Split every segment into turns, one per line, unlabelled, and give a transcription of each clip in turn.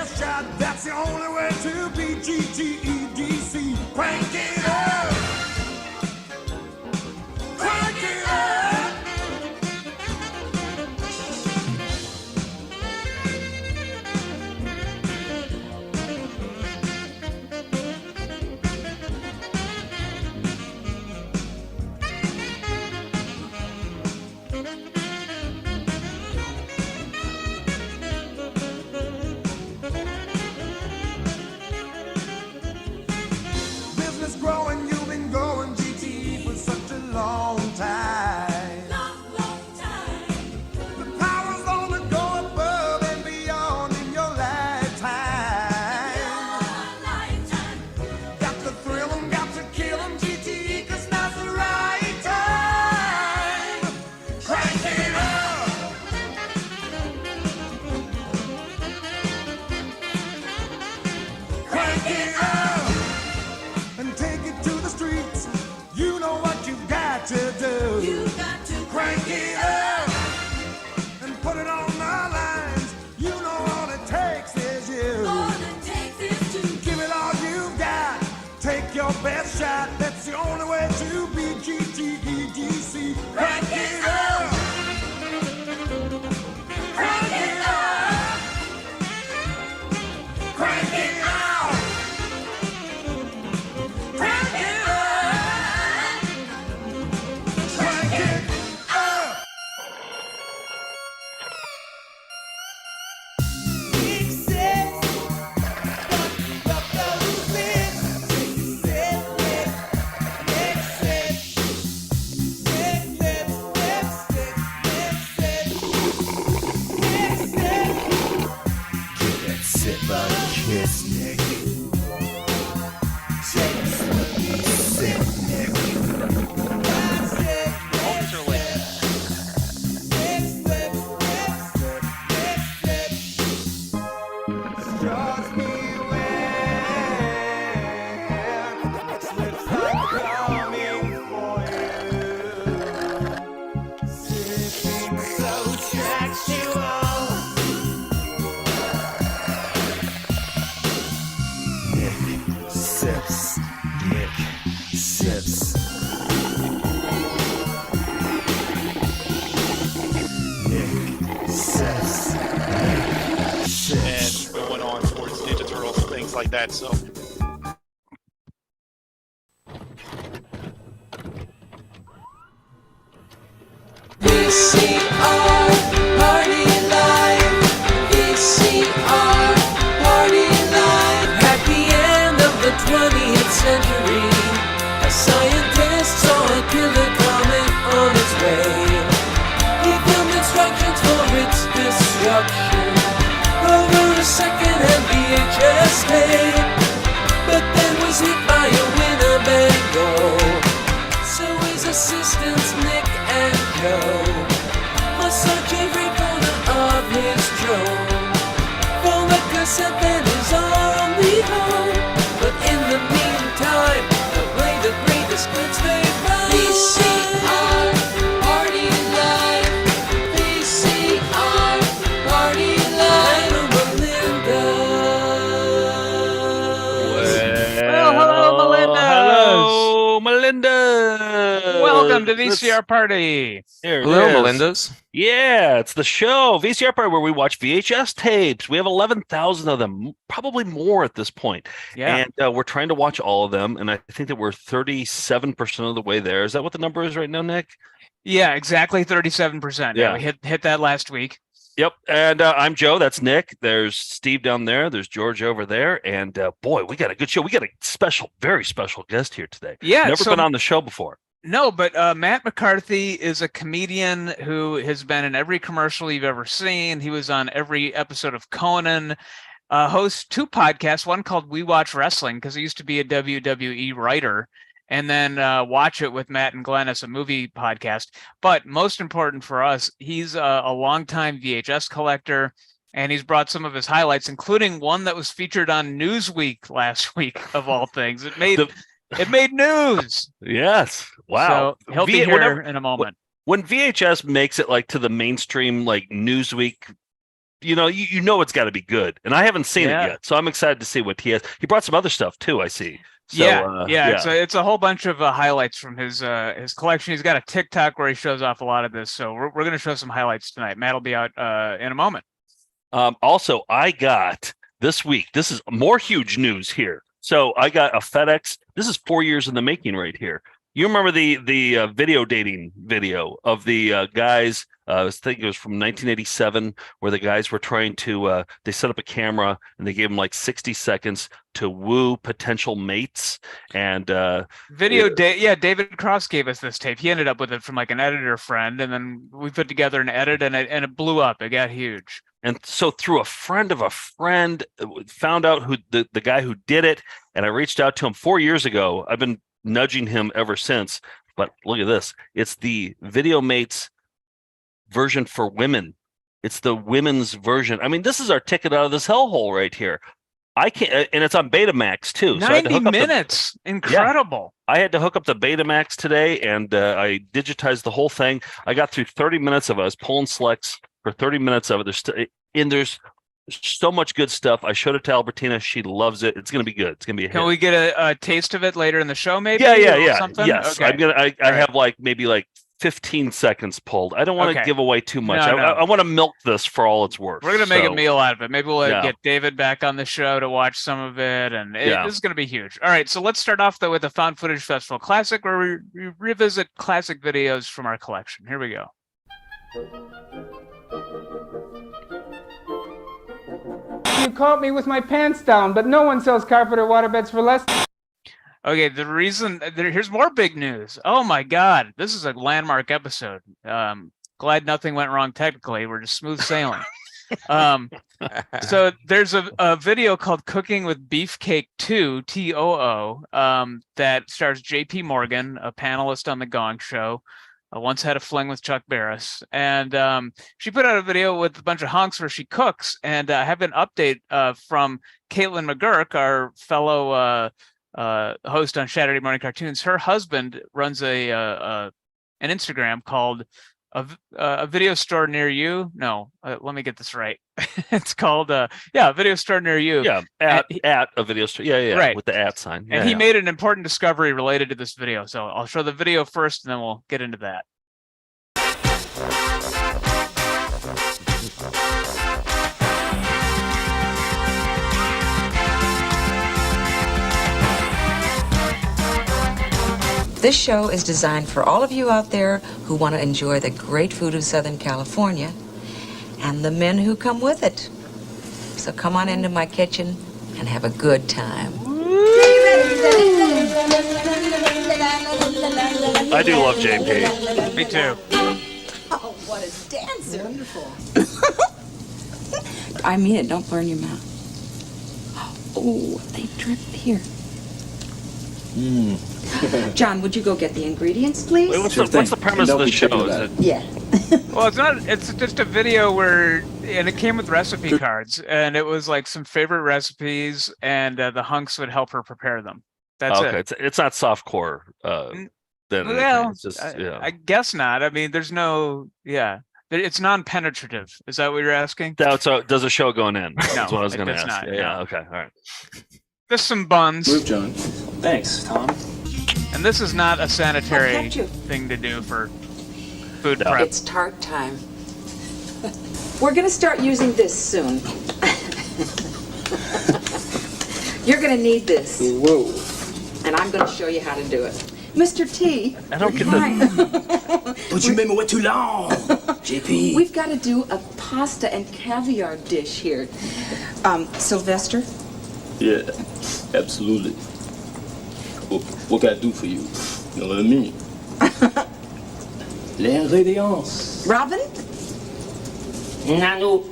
best shot. That's the only way to be GTEDC. Crank it up. Crank it up. Business growing, you've been going GTE for such a long time. Long time. The power's gonna go above and beyond in your lifetime. Got to thrill 'em, got to kill 'em, GTE, 'cause now's the right time. Crank it up. Crank it up. And take it to the streets. You know what you've got to do. You got to crank it up and put it on the lines. You know all it takes is you. All it takes is to give it all you've got. Take your best shot. That's the only way to be GTEDC. Crank it up. Crank it up. Crank it out. Crank it up. Crank it up. Big six. Buck those lips. Sip, lip. Next sip. Next lip. Next sip. Next sip. Next sip. Get that sip out and kiss, Nick. Take a sip, Nick. That's it.
Homes are like
Next sip. Next sip. Next sip. Straws beware. Slips are coming for you. Sipping so sexual. Nick sips. Nick sips. Nick sips. Nick sips.
and going on towards Ninja Turtles and things like that. So
VCR Party Live. VCR Party Live. At the end of the 20th century, a scientist saw a killer comet on its way. He filmed instructions for its destruction over a second-hand VHS tape, but then was hit by a Winnebago. So his assistants Nick and Joe must search every corner of his drone for the cassette that is only home. But in the meantime, they'll play the greatest clips they found. VCR Party Live. VCR Party Live. Melinda.
Well, hello, Melinda.
hello, Melinda.
Welcome to VCR Party.
Here it
Hello,
is.
Melinda's.
Yeah, it's the show, VCR Party, where we watch VHS tapes. We have 11,000 of them, probably more at this point.
Yeah.
And we're trying to watch all of them. And I think that we're 37% of the way there. Is that what the number is right now, Nick?
Yeah, exactly 37%.
Yeah.
We hit that last week.
Yep. And I'm Joe. That's Nick. There's Steve down there. There's George over there. And boy, we got a good show. We got a special, very special guest here today.
Yeah.
Never been on the show before.
No, but Matt McCarthy is a comedian who has been in every commercial you've ever seen. He was on every episode of Conan. Hosts two podcasts, one called We Watch Wrestling, because he used to be a WWE writer, and then Watch It with Matt and Glenn as a movie podcast. But most important for us, he's a longtime VHS collector, and he's brought some of his highlights, including one that was featured on Newsweek last week, of all things. It made news.
Yes. Wow.
So he'll be here in a moment.
When VHS makes it like to the mainstream, like Newsweek you know it's got to be good, and I haven't seen it yet, so I'm excited to see what he has. He brought some other stuff too, I see. So,
it's a whole bunch of highlights from his collection. He's got a TikTok where he shows off a lot of this, so we're going to show some highlights tonight. Matt will be out in a moment.
Also, I got this week. This is more huge news here. So I got a FedEx. This is 4 years in the making right here. You remember the video dating video of the guys? I think it was from 1987, where the guys were trying to. They set up a camera and they gave them like 60 seconds to woo potential mates. And David Cross gave us this tape. He ended up with it from like an editor friend, and then we put together an edit, and it blew up. It got huge. And so through a friend of a friend, found out who the guy who did it, and I reached out to him 4 years ago. I've been nudging him ever since. But look at this. It's the Video Mates version for women. It's the women's version. I mean, this is our ticket out of this hellhole right here. I can't, and it's on Betamax too.
90 minutes. Incredible.
Yeah, I had to hook up the Betamax today, and I digitized the whole thing. I got through 30 minutes of it. I was pulling selects for 30 minutes of it. There's so much good stuff. I showed it to Albertina. She loves it. It's going to be good. It's going to be a hit.
Can we get a taste of it later in the show, maybe?
Yeah.
Something?
Yes.
Okay.
I have maybe 15 seconds pulled. I don't want to give away too much. I want to milk this for all it's worth.
We're going to make a meal out of it. Maybe we'll get David back on the show to watch some of it. And this is going to be huge. All right. So let's start off, though, with the Found Footage Festival Classic, where we revisit classic videos from our collection. Here we go.
You caught me with my pants down, but no one sells carpet or waterbeds for less.
Okay, the reason here's more big news. Oh my God, this is a landmark episode. Glad nothing went wrong technically. We're just smooth sailing. So there's a video called "Cooking with Beefcake 2" (TOO) that stars J.P. Morgan, a panelist on the Gong Show. Once had a fling with Chuck Barris, and she put out a video with a bunch of hunks where she cooks. And I have an update from Caitlin McGurk, our fellow host on Saturday Morning Cartoons. Her husband runs an Instagram called a video store near you. No, let me get this right. It's called a video store near you.
Yeah, at a video store. Yeah,
right,
with the at sign. Yeah,
and he made an important discovery related to this video. So I'll show the video first, and then we'll get into that.
This show is designed for all of you out there who want to enjoy the great food of Southern California and the men who come with it. So come on into my kitchen and have a good time.
I do love JP.
Me too.
Oh, what a dancer. Wonderful. I mean it, don't burn your mouth. Oh, they drip here. John, would you go get the ingredients, please?
Wait, what's the premise of the show? Is it?
Yeah.
Well, it's not. It's just a video and it came with recipe cards, and it was like some favorite recipes, and the hunks would help her prepare them. That's it.
It's not softcore.
Well,
it's just,
I guess not. I mean, there's no. Yeah, it's non-penetrative. Is that what you're asking?
So does a show going in? That's what I was going to ask.
Not,
yeah. Okay. All right.
Just some buns.
Move, John. Thanks, Tom.
And this is not a sanitary thing to do for food prep.
It's tart time. We're going to start using this soon. You're going to need this.
Whoa.
And I'm going to show you how to do it. Mr. T.
I don't get the...
But you made me wait too long, JP.
We've got to do a pasta and caviar dish here. Sylvester?
Yeah, absolutely. What can I do for you? You know what I mean? Les ingredients.
Robin?
Nanu.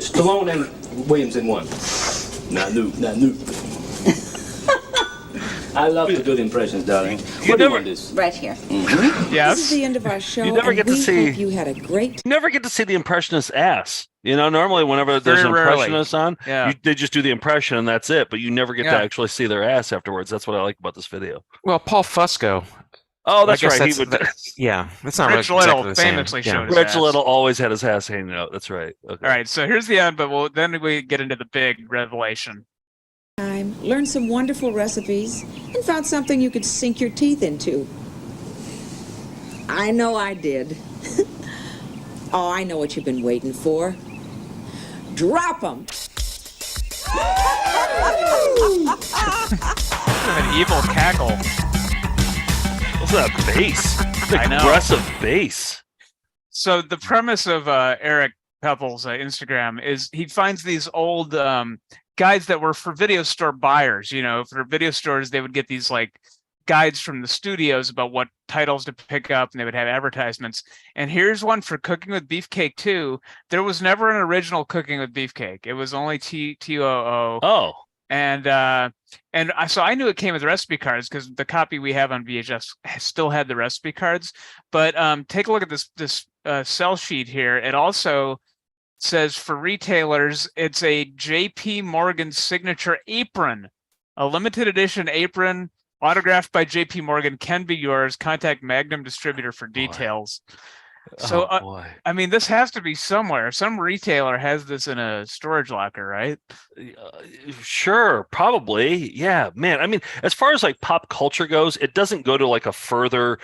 Stallone and Williams in one. Nanu. I love the good impressions, darling. What do you want this?
Right here.
Mm-hmm.
Yes.
This is the end of our show.
You never get to see.
Hope you had a great.
You never get to see the impressionist's ass. Normally whenever there's an impressionist on, they just do the impression and that's it. But you never get to actually see their ass afterwards. That's what I like about this video.
Well, Paul Fusco
Oh,
Well, I
that's
guess
right. He would.
Yeah, that's not
Rich
really
Little
exactly the same.
famously
Yeah.
showed his
Reg
ass.
Little always had his ass hanging out. That's right. Okay.
All right, so here's the end, but then we get into the big revelation.
Learned some wonderful recipes and found something you could sink your teeth into. I know I did. Oh, I know what you've been waiting for. Drop 'em!
An evil cackle.
What's that bass?
I know.
Aggressive bass.
So the premise of Eric Peppel's Instagram is he finds these old guides that were for video store buyers. You know, for video stores, they would get these like guides from the studios about what titles to pick up, and they would have advertisements. And here's one for Cooking with Beefcake 2. There was never an original Cooking with Beefcake. It was only TOO.
Oh.
So I knew it came with recipe cards because the copy we have on VHS still had the recipe cards. But take a look at this sell sheet here. It also says for retailers, it's a JP Morgan signature apron, a limited edition apron autographed by JP Morgan, can be yours. Contact Magnum Distributor for details. So, I mean, this has to be somewhere. Some retailer has this in a storage locker, right?
Sure, probably. Yeah, man. I mean, as far as like pop culture goes, it doesn't go to like a further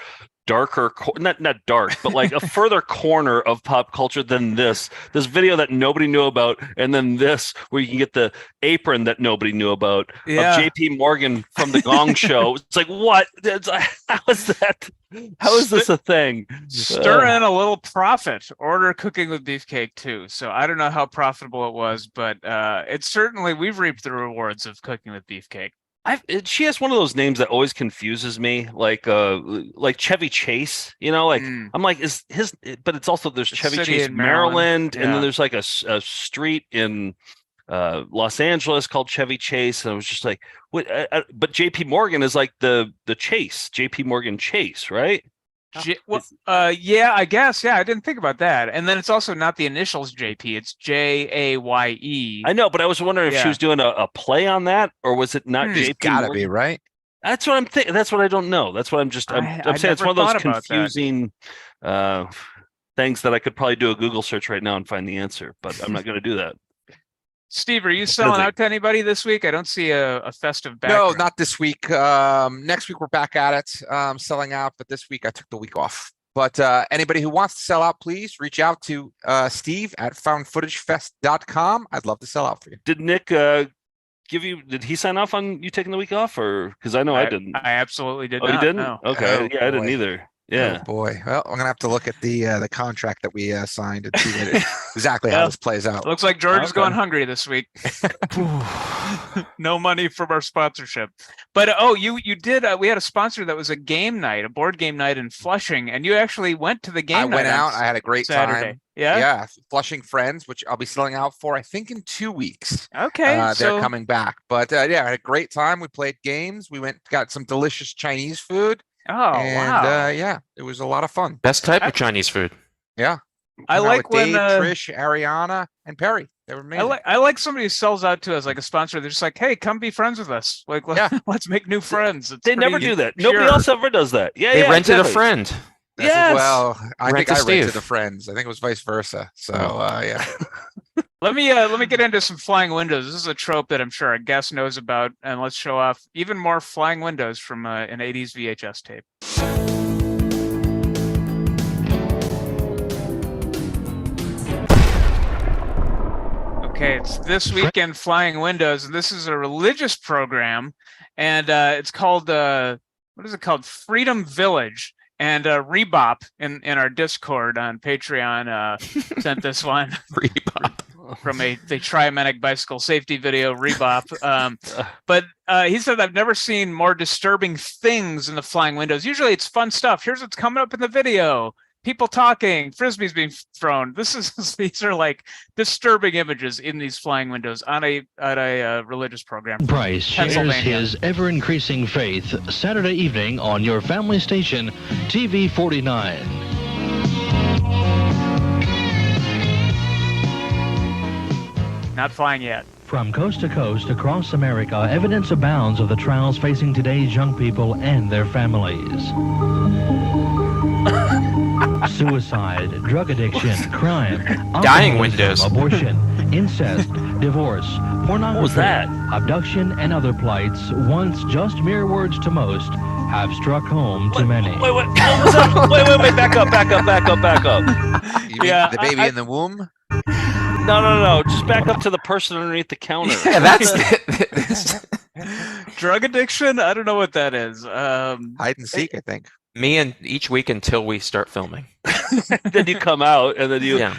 darker, not dark, but like a further corner of pop culture than this video that nobody knew about, and then this where you can get the apron that nobody knew about of JP Morgan from the Gong Show. It's like, what? How is that? How is this a thing?
Stir in a little profit. Order Cooking with Beefcake 2. So I don't know how profitable it was, but it's certainly, we've reaped the rewards of Cooking with Beefcake.
She has one of those names that always confuses me, like Chevy Chase. You know, like I'm like, is his? But it's also there's Chevy Chase, Maryland, and then there's like a street in Los Angeles called Chevy Chase, and I was just like, what? But JP Morgan is like the Chase, JP Morgan Chase, right?
Yeah, I guess. Yeah, I didn't think about that. And then it's also not the initials JP; it's JAYE.
I know, but I was wondering if she was doing a play on that, or was it not JP?
Gotta
Morgan?
be, right?
That's what I'm thinking. That's what I don't know. That's what I'm saying. It's one of those confusing things that I could probably do a Google search right now and find the answer, but I'm not going to do that.
Steve, are you selling out to anybody this week? I don't see a festive background.
No, not this week. Next week we're back at it, selling out. But this week I took the week off. But anybody who wants to sell out, please reach out to Steve at foundfootagefest.com. I'd love to sell out for you.
Did Nick did he sign off on you taking the week off, or because I know I didn't?
I absolutely did
not.
You didn't?
No. Okay. Yeah, I didn't either. Yeah.
Oh boy. Well, I'm gonna have to look at the contract that we signed and see exactly how this plays out.
Looks like George is going hungry this week. No money from our sponsorship. But you did. We had a sponsor that was a game night, a board game night in Flushing, and you actually went to the game.
I went out. I had a great
Saturday.
time.
Yeah.
Flushing Friends, which I'll be selling out for, I think, in 2 weeks.
Okay.
They're coming back. But I had a great time. We played games. We got some delicious Chinese food.
Oh, wow.
Yeah, it was a lot of fun.
Best type of Chinese food.
Yeah.
I like when
Dave, Trish, Ariana, and Perry. They were amazing.
I like somebody who sells out to us like a sponsor. They're just like, hey, come be friends with us. Like, let's make new friends.
They never do that. Nobody else ever does that. Yeah,
they rented a friend.
Yes.
Well, I think I
Steve.
rented a friends. I think it was vice versa. So yeah.
Let me get into some flying windows. This is a trope that I'm sure our guest knows about, and let's show off even more flying windows from an 80s VHS tape. Okay, it's This Weekend Flying Windows, and this is a religious program, and it's called what is it called? Freedom Village. And Rebop in our Discord on Patreon sent this one.
Rebop.
From the Triamenic bicycle safety video, Rebop. But he said, I've never seen more disturbing things in the flying windows. Usually it's fun stuff. Here's what's coming up in the video. People talking, frisbees being thrown. These are like disturbing images in these flying windows on a religious program.
Bryce shares his ever-increasing faith Saturday evening on your family station, TV 49.
not flying yet.
From coast to coast across America, evidence abounds of the trials facing today's young people and their families. Suicide, drug addiction, crime,
Dying
alcoholism,
windows.
abortion, incest, divorce, pornography,
What was that?
abduction, and other plights, once just mere words to most, have struck home to many.
Wait, what was that? Wait, back up.
You mean
Yeah,
the baby in the womb?
No. Just back up to the person underneath the counter.
Yeah, that's
Drug addiction? I don't know what that is.
Hide and seek, I think.
me and each week until we start filming.
Then you come out, and then you.
Yeah.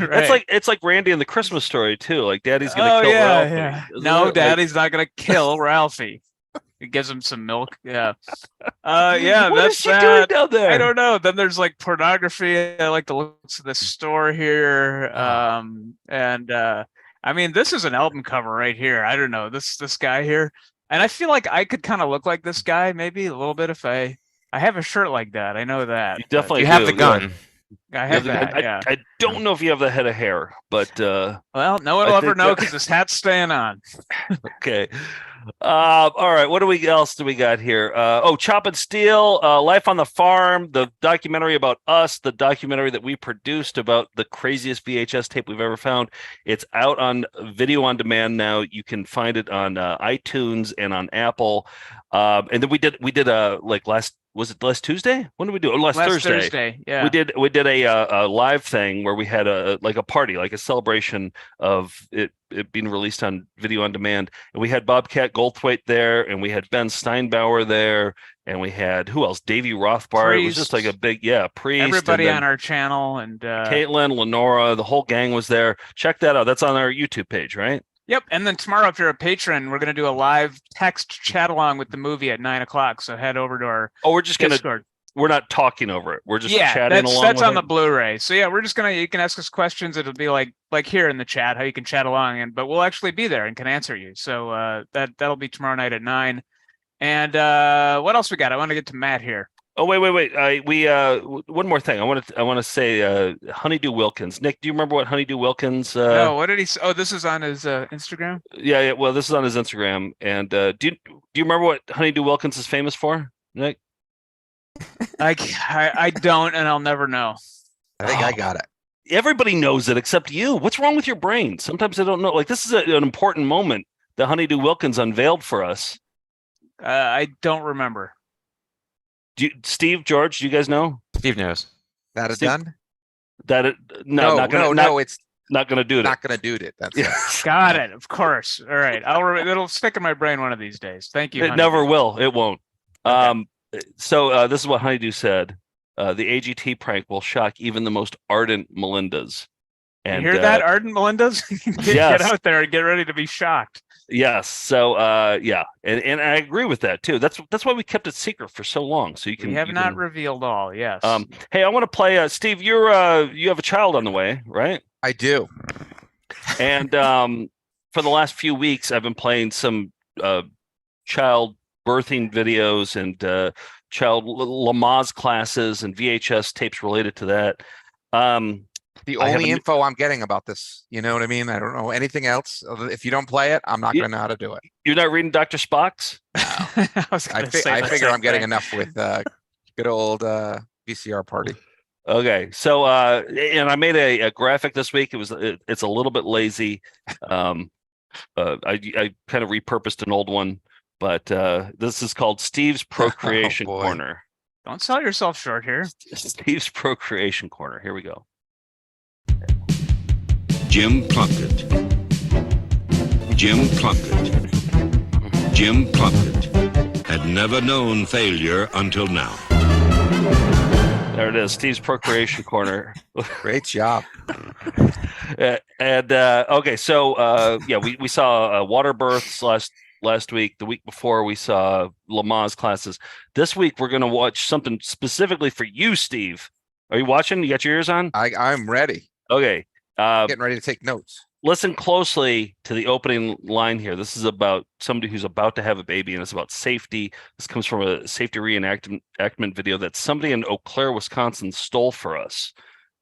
It's like Randy in the Christmas Story too. Like Daddy's gonna kill Ralphie. Isn't
No,
it?
Daddy's not gonna kill Ralphie. He gives him some milk. Yeah. Yeah,
What is
that's
she doing
that.
down there?
I don't know. Then there's like pornography. I like the looks of the store here. I mean, this is an album cover right here. I don't know. This guy here. And I feel like I could kind of look like this guy maybe a little bit if I have a shirt like that. I know that.
You definitely
You have
do,
the gun.
I have that. Yeah.
I don't know if you have the head of hair, but
Well, no one will ever know because this hat's staying on.
okay. All right. What else do we got here? Chop and Steel, Life on the Farm, the documentary about us, the documentary that we produced about the craziest VHS tape we've ever found. It's out on video on demand now. You can find it on iTunes and on Apple. And then we did last Tuesday? When did we do it? Last
Thursday. Yeah.
We did a live thing where we had a party, like a celebration of it being released on video on demand, and we had Bobcat Goldthwait there, and we had Ben Steinbauer there, and we had who else? Davey Rothbard. It was just like a big Priest.
Everybody on our channel and
Caitlin, Lenora, the whole gang was there. Check that out. That's on our YouTube page, right?
Yep. And then tomorrow, if you're a patron, we're going to do a live text chat along with the movie at 9:00. So head over to our
we're just going
Discord.
We're not talking over it. We're just chatting along.
That's
with
on
it.
the Blu-ray. So yeah, we're just you can ask us questions. It'll be like here in the chat, how you can chat along, but we'll actually be there and can answer you. So that'll be tomorrow night at 9. And what else we got? I want to get to Matt here.
Oh wait! One more thing. I want to say Honeydew Wilkins. Nick, do you remember what Honeydew Wilkins?
No, what did he say? Oh, this is on his Instagram.
Yeah. Well, this is on his Instagram. And do you remember what Honeydew Wilkins is famous for, Nick?
I don't, and I'll never know.
I think I got it.
Everybody knows it except you. What's wrong with your brain? Sometimes I don't know. Like this is an important moment that Honeydew Wilkins unveiled for us.
I don't remember.
Steve, George, do you guys know?
Steve knows.
That is done?
No,
it's
not gonna do it.
not gonna do it. That's it.
Got it. Of course. All right. It'll stick in my brain one of these days. Thank you.
It
Honeydew.
never will. It won't.
Okay.
So this is what Honeydew said. The AGT prank will shock even the most ardent Melindas. And
you hear that, ardent Melindas? Get out there and get ready to be shocked.
Yes. So yeah, and I agree with that too. That's why we kept it secret for so long. So
We have not revealed all. Yes.
Hey, I want to play. Steve, you have a child on the way, right?
I do.
And for the last few weeks, I've been playing some child birthing videos and child Lamaze classes and VHS tapes related to that.
The only info I'm getting about this, you know what I mean? I don't know anything else. If you don't play it, I'm not going to know how to do it.
You're not reading Dr. Spock's?
I figure I'm getting enough with good old VCR party.
Okay, so and I made a graphic this week. It's a little bit lazy. I kind of repurposed an old one, but this is called Steve's Procreation Corner.
Don't sell yourself short here.
Steve's Procreation Corner. Here we go.
Jim Plunkett. Jim Plunkett. Jim Plunkett had never known failure until now.
There it is, Steve's Procreation Corner.
Great job.
Okay, so yeah, we saw water births last week. The week before, we saw Lamaze classes. This week, we're going to watch something specifically for you, Steve. Are you watching? You got your ears on?
I'm ready.
Okay.
Getting ready to take notes.
Listen closely to the opening line here. This is about somebody who's about to have a baby, and it's about safety. This comes from a safety reenactment video that somebody in Eau Claire, Wisconsin stole for us.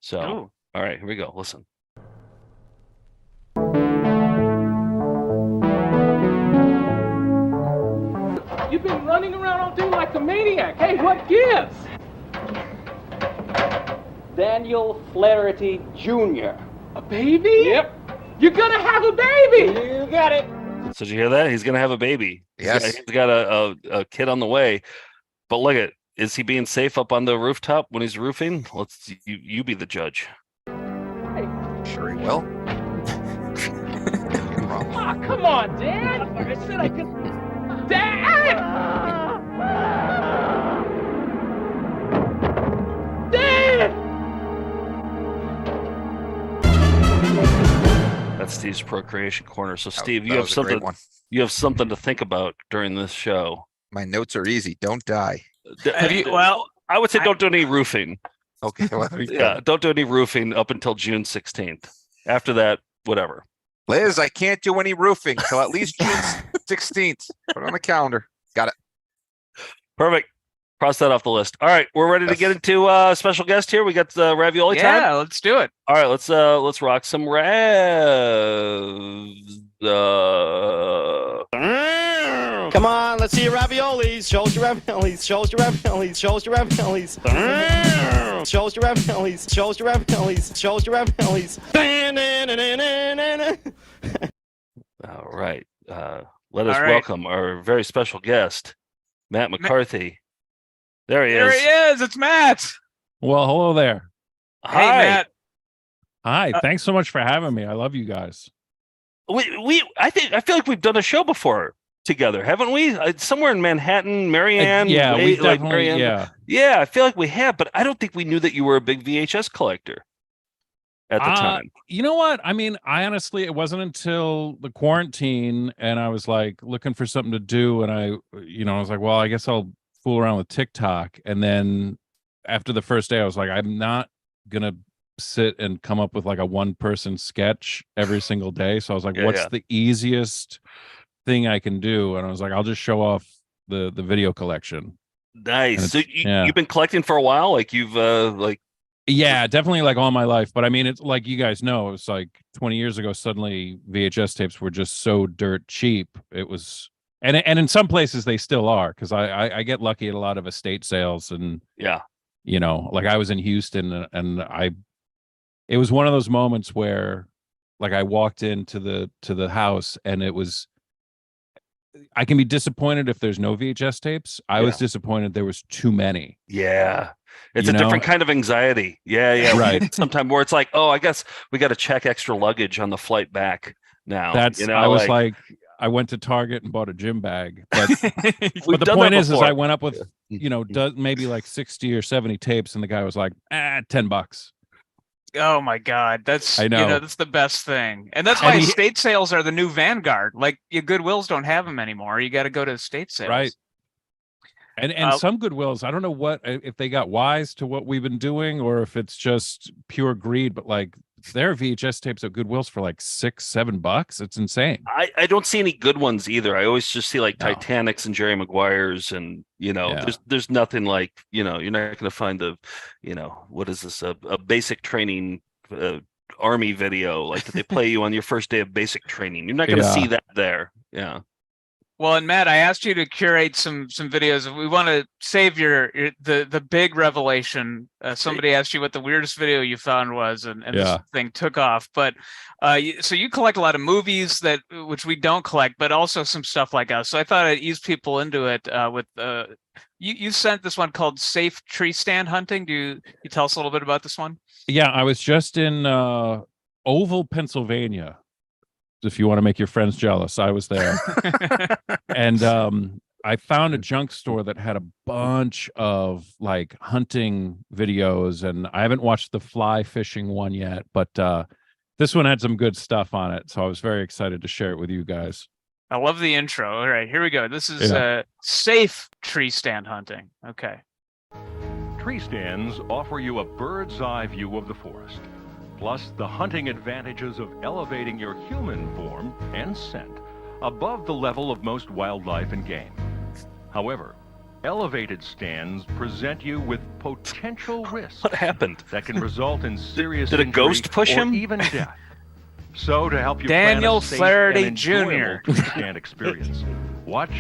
So, All right, here we go. Listen.
running around all day like a maniac. Hey, what gives?
Daniel Flaherty Jr.
A baby?
Yep.
You're gonna have a baby!
You got it.
So did you hear that? He's gonna have a baby.
Yes.
He's got a kid on the way. But look at, is he being safe up on the rooftop when he's roofing? Let's you be the judge.
Sure he will.
Oh, come on, Dad! I said I could. Dad! Dad!
That's Steve's procreation corner. So Steve,
that was a great one.
You have something to think about during this show.
My notes are easy. Don't die.
Have you? Well,
I would say don't do any roofing.
Okay. Well, there you go.
Yeah, don't do any roofing up until June 16th. After that, whatever.
Liz, I can't do any roofing till at least June 16th. Put it on the calendar. Got it.
Perfect. Cross that off the list. All right, we're ready to get into special guest here. We got the ravioli time.
yeah, let's do it.
All right, let's rock some revs.
Come on, let's see your raviolis. Show us your raviolis. Show us your raviolis. Show us your raviolis. Show us your raviolis. Show us your raviolis. Show us your raviolis.
All right. Let us welcome our very special guest, Matt McCarthy. There he is.
There he is. It's Matt.
Well, hello there.
Hi,
Hey, Matt.
Hi. Thanks so much for having me. I love you guys.
I feel like we've done a show before together, haven't we? Somewhere in Manhattan, Marianne.
Yeah, we definitely.
Marianne.
Yeah.
I feel like we have, but I don't think we knew that you were a big VHS collector at the time.
You know what? I mean, I honestly, it wasn't until the quarantine and I was like looking for something to do, and I was like, well, I guess I'll fool around with TikTok. And then after the first day, I was like, I'm not gonna sit and come up with like a one-person sketch every single day. So I was like, what's the easiest thing I can do? And I was like, I'll just show off the video collection.
Nice. So you've been collecting for a while? Like you've
Yeah, definitely like all my life. But I mean, it's like you guys know, it was like 20 years ago, suddenly VHS tapes were just so dirt cheap. It was, and in some places they still are, because I get lucky at a lot of estate sales, and like I was in Houston and it was one of those moments where like I walked into the house and it was, I can be disappointed if there's no VHS tapes. I was disappointed there was too many.
Yeah. It's a different kind of anxiety. Yeah.
Right.
Sometimes where it's like, oh, I guess we got to check extra luggage on the flight back now.
I was like, I went to Target and bought a gym bag. But, but the
done
point
that
is
before.
I went up with, maybe like 60 or 70 tapes, and the guy was like, $10.
Oh my God, that's
I know.
That's the best thing, and that's why estate sales are the new vanguard. Like your Goodwills don't have them anymore. You got to go to estate sales,
right? And some Goodwills, I don't know if they got wise to what we've been doing or if it's just pure greed, but like there are VHS tapes at Goodwills for like $6-7. It's insane.
I don't see any good ones either. I always just see like Titanics and Jerry Maguire's, and there's nothing like, you're not going to find what is this, a basic training army video like that they play you on your first day of basic training. You're not going to see that there. Yeah.
Well, and Matt, I asked you to curate some videos. We want to save the big revelation. Somebody asked you what the weirdest video you found was, and this thing took off. But so you collect a lot of movies which we don't collect, but also some stuff like us. So I thought I'd ease people into it with you sent this one called Safe Tree Stand Hunting. Do you tell us a little bit about this one?
Yeah, I was just in Oval, Pennsylvania. If you want to make your friends jealous, I was there. And I found a junk store that had a bunch of like hunting videos, and I haven't watched the fly fishing one yet, but this one had some good stuff on it, so I was very excited to share it with you guys.
I love the intro. All right, here we go. This is Safe Tree Stand Hunting. Okay.
Tree stands offer you a bird's eye view of the forest, plus the hunting advantages of elevating your human form and scent above the level of most wildlife and game. However, elevated stands present you with potential risks.
What happened?
That can result in serious
Did a
injury
ghost push
or
him?
even death. So to help you
Daniel
plan a safe
Flaherty
and
Jr.
enjoyable tree stand experience, watch,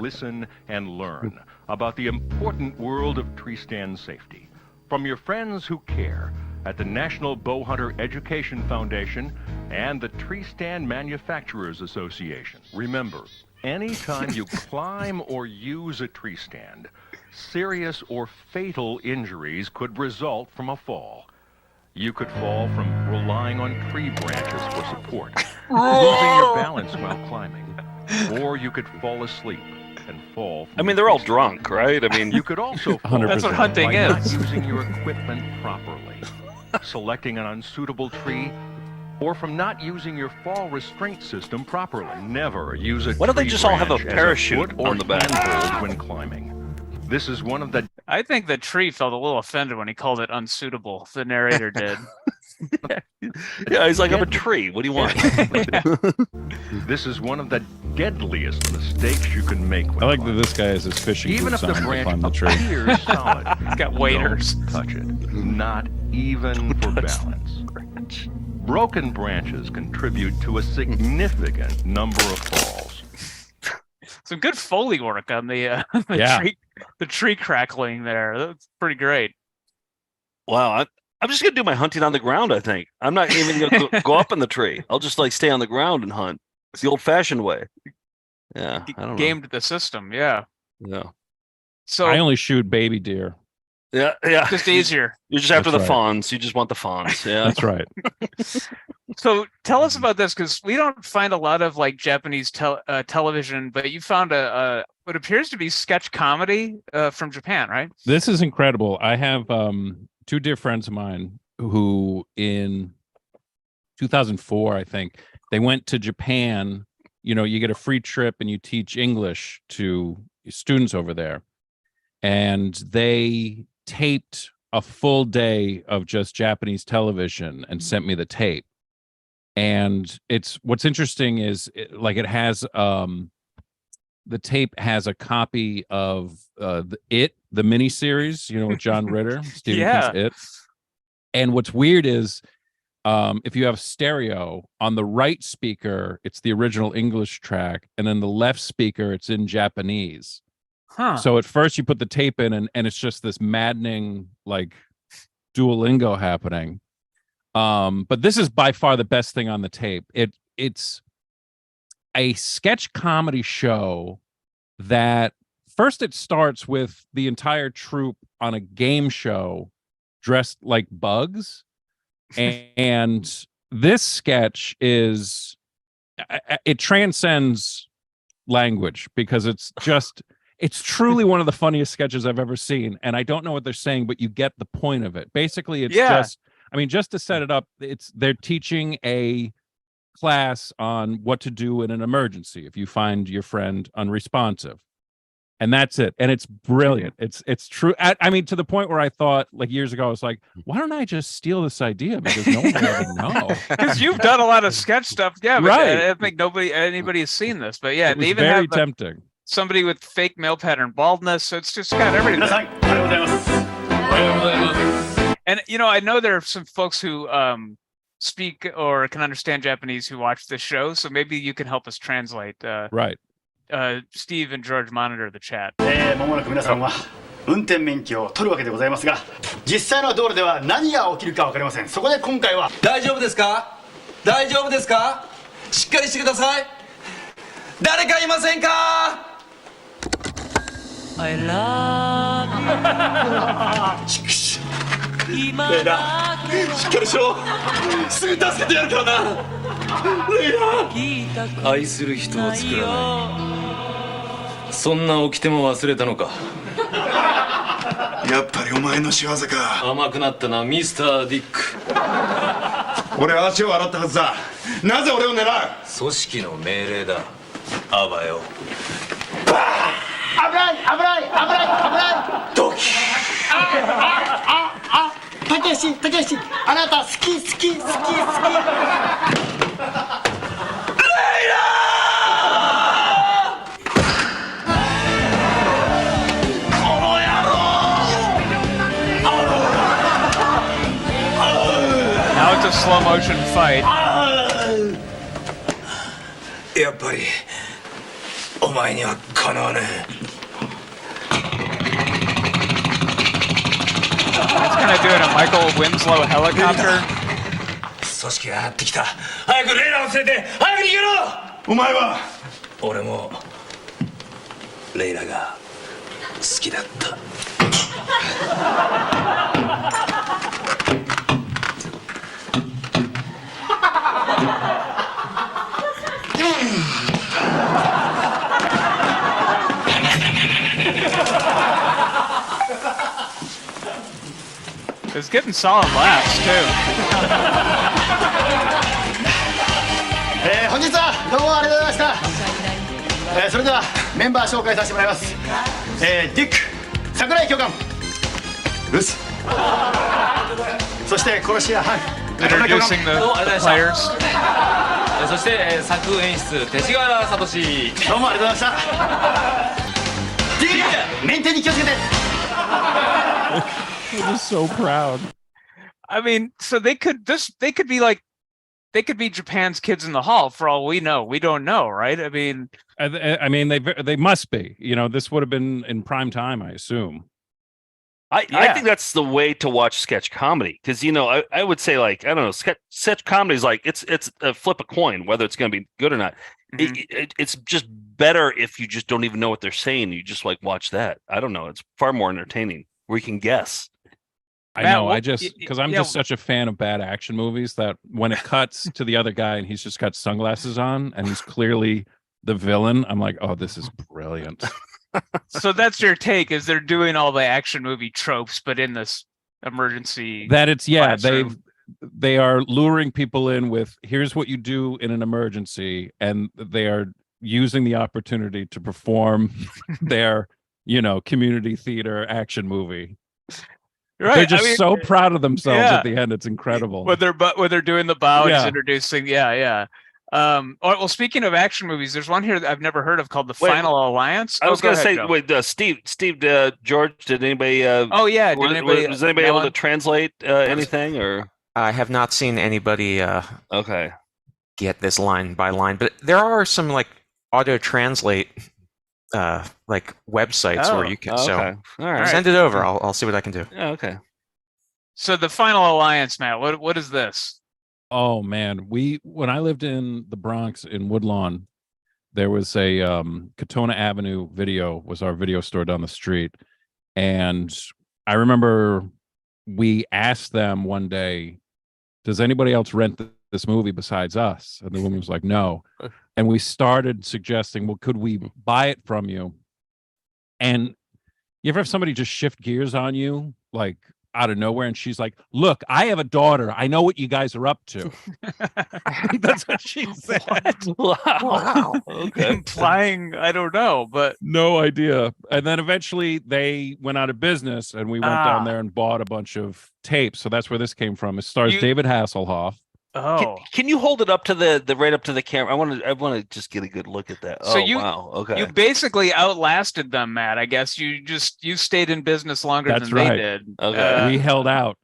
listen, and learn about the important world of tree stand safety from your friends who care at the National Bowhunter Education Foundation and the Tree Stand Manufacturers Association. Remember, anytime you climb or use a tree stand, serious or fatal injuries could result from a fall. You could fall from relying on tree branches for support, losing your balance while climbing, or you could fall asleep and fall from
I mean, they're all drunk, right? I mean,
you could also fall
100%.
That's what hunting
by not
is.
using your equipment properly, selecting an unsuitable tree, or from not using your fall restraint system properly. Never use a
Why don't they
tree
just all have a
branch as
parachute
foot or
on the back?
handhold when climbing. This is one of the
I think the tree felt a little offended when he called it unsuitable. The narrator did.
yeah, he's like, I'm a tree. What do you want?
This is one of the deadliest mistakes you can make.
I like that this guy has his fishing
Even
boots
if the
on to
branch
climb the tree.
appears solid,
He's got waders.
don't touch it. Not even for balance. Broken branches contribute to a significant number of falls.
Some good Foley work on the
Yeah.
the tree crackling there. That's pretty great.
Wow, I'm just gonna do my hunting on the ground. I think I'm not even gonna go up in the tree. I'll just like stay on the ground and hunt. It's the old-fashioned way. Yeah, I don't know.
Gamed the system, yeah.
Yeah,
So
I only shoot baby deer.
yeah.
just easier.
You're just after
That's
the
right.
fawns. You just want the fawns. Yeah,
That's right.
So tell us about this, because we don't find a lot of like Japanese television, but you found a what appears to be sketch comedy from Japan, right?
This is incredible. I have two dear friends of mine who in 2004, I think, they went to Japan. You know, you get a free trip and you teach English to students over there. And they taped a full day of just Japanese television and sent me the tape. And it's what's interesting is it has the tape has a copy of the miniseries, you know, with John Ritter, Stephen
Yeah.
King's It. And what's weird is if you have stereo, on the right speaker, it's the original English track, and then the left speaker, it's in Japanese.
Huh.
So at first you put the tape in and it's just this maddening like Duolingo happening. But this is by far the best thing on the tape. It's a sketch comedy show that first it starts with the entire troupe on a game show dressed like bugs. And this sketch is, it transcends language because it's truly one of the funniest sketches I've ever seen. And I don't know what they're saying, but you get the point of it. Basically, it's just to set it up, they're teaching a class on what to do in an emergency if you find your friend unresponsive. And that's it. And it's brilliant. It's true. I mean, to the point where I thought like years ago, I was like, why don't I just steal this idea? Because no one will ever know.
Because you've done a lot of sketch stuff. Yeah, but
Right.
I don't think anybody has seen this. But yeah,
It was
they even
very
have
tempting.
somebody with fake male pattern baldness. So it's just got everything. And you know, I know there are some folks who speak or can understand Japanese who watch this show. So maybe you can help us translate.
Right.
Steve and George monitor the chat.
まもなく皆さんは運転免許を取るわけでございますが、実際の道路では何が起きるか分かりません。そこで今回は
大丈夫ですか？大丈夫ですか？しっかりしてください。誰かいませんか？ I love you. レイラ、しっかりしろ。すぐ助けてやるからな。レイラ。愛する人を作らない。そんな掟も忘れたのか。
やっぱりお前の仕業か。
甘くなったな、ミスター・ディック。
俺は足を洗ったはずだ。なぜ俺を狙う？
組織の命令だ。あばよ。
危ない危ない危ない危ない。
ドキ。
たけしたけし、あなた好き好き好き好き。
Now it's a slow motion fight.
やっぱりお前にはかなわねえ。
That's kind of doing a Michael Winslow helicopter.
組織がやってきた。早くレイラを連れて早く逃げろ。お前は？俺もレイラが好きだった。
It's getting solid laughs too.
本日はどうもありがとうございました。それではメンバー紹介させてもらいます。ディック、桜井教官、ルス、そして殺し屋ハン、中村教官。
Introducing the
どうもありがとうござい
players.
ました。そして作演出勅使川原聡。
どうもありがとうございました。ディック、メンテに気をつけて。
I'm just so proud.
I mean, so they could be Japan's Kids in the Hall for all we know. We don't know, right? I mean,
they must be. You know, this would have been in prime time, I assume.
I think that's the way to watch sketch comedy, because I would say, like, I don't know, sketch comedy is like it's a flip a coin whether it's going to be good or not. It's just better if you just don't even know what they're saying. You just like watch that. I don't know. It's far more entertaining where you can guess.
I know. I just because I'm just such a fan of bad action movies that when it cuts to the other guy and he's just got sunglasses on and he's clearly the villain, I'm like, oh, this is brilliant.
so that's your take, is they're doing all the action movie tropes, but in this emergency.
That it's
classroom.
they are luring people in with here's what you do in an emergency, and they are using the opportunity to perform their community theater action movie.
Right.
They're just so proud of themselves at the end. It's incredible.
When they're doing the bow, just introducing, well, speaking of action movies, there's one here that I've never heard of called The Final Alliance.
I was going to say,
Joe.
wait, Steve, George, did anybody? Was anybody able to translate anything, or?
I have not seen anybody.
Okay.
Get this line by line, but there are some like auto translate. Like websites where you can
all right.
Send it over. I'll see what I can do.
Yeah, okay.
So the Final Alliance, Matt, what is this?
Oh man, when I lived in the Bronx in Woodlawn, there was a Katona Avenue Video was our video store down the street, and I remember we asked them one day, does anybody else rent this movie besides us? And the woman was like, no. And we started suggesting, well, could we buy it from you? And you ever have somebody just shift gears on you, like out of nowhere? And she's like, look, I have a daughter. I know what you guys are up to. That's what she said.
Wow. Okay.
Implying, I don't know, but
no idea. And then eventually they went out of business and we went down there and bought a bunch of tapes. So that's where this came from. It stars David Hasselhoff.
Oh,
can you hold it up to the right up to the camera? I want to just get a good look at that.
So
wow. Okay.
You basically outlasted them, Matt. I guess you stayed in business longer than they did.
Okay.
We held out.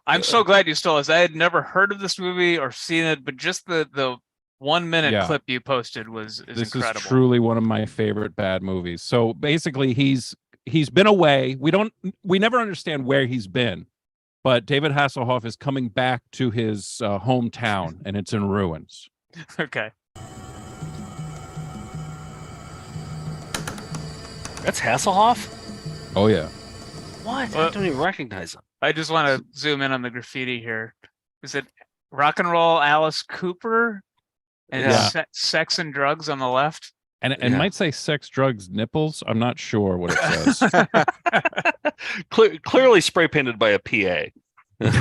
I'm so glad you stole us. I had never heard of this movie or seen it, but just the 1 minute clip you posted is incredible.
This is truly one of my favorite bad movies. So basically he's been away. We never understand where he's been. But David Hasselhoff is coming back to his hometown, and it's in ruins.
Okay.
That's Hasselhoff?
Oh, yeah.
What? I don't even recognize him.
I just want to zoom in on the graffiti here. Is it Rock and Roll Alice Cooper and Sex and Drugs on the left?
And it might say sex, drugs, nipples. I'm not sure what it says.
Clearly spray painted by a PA.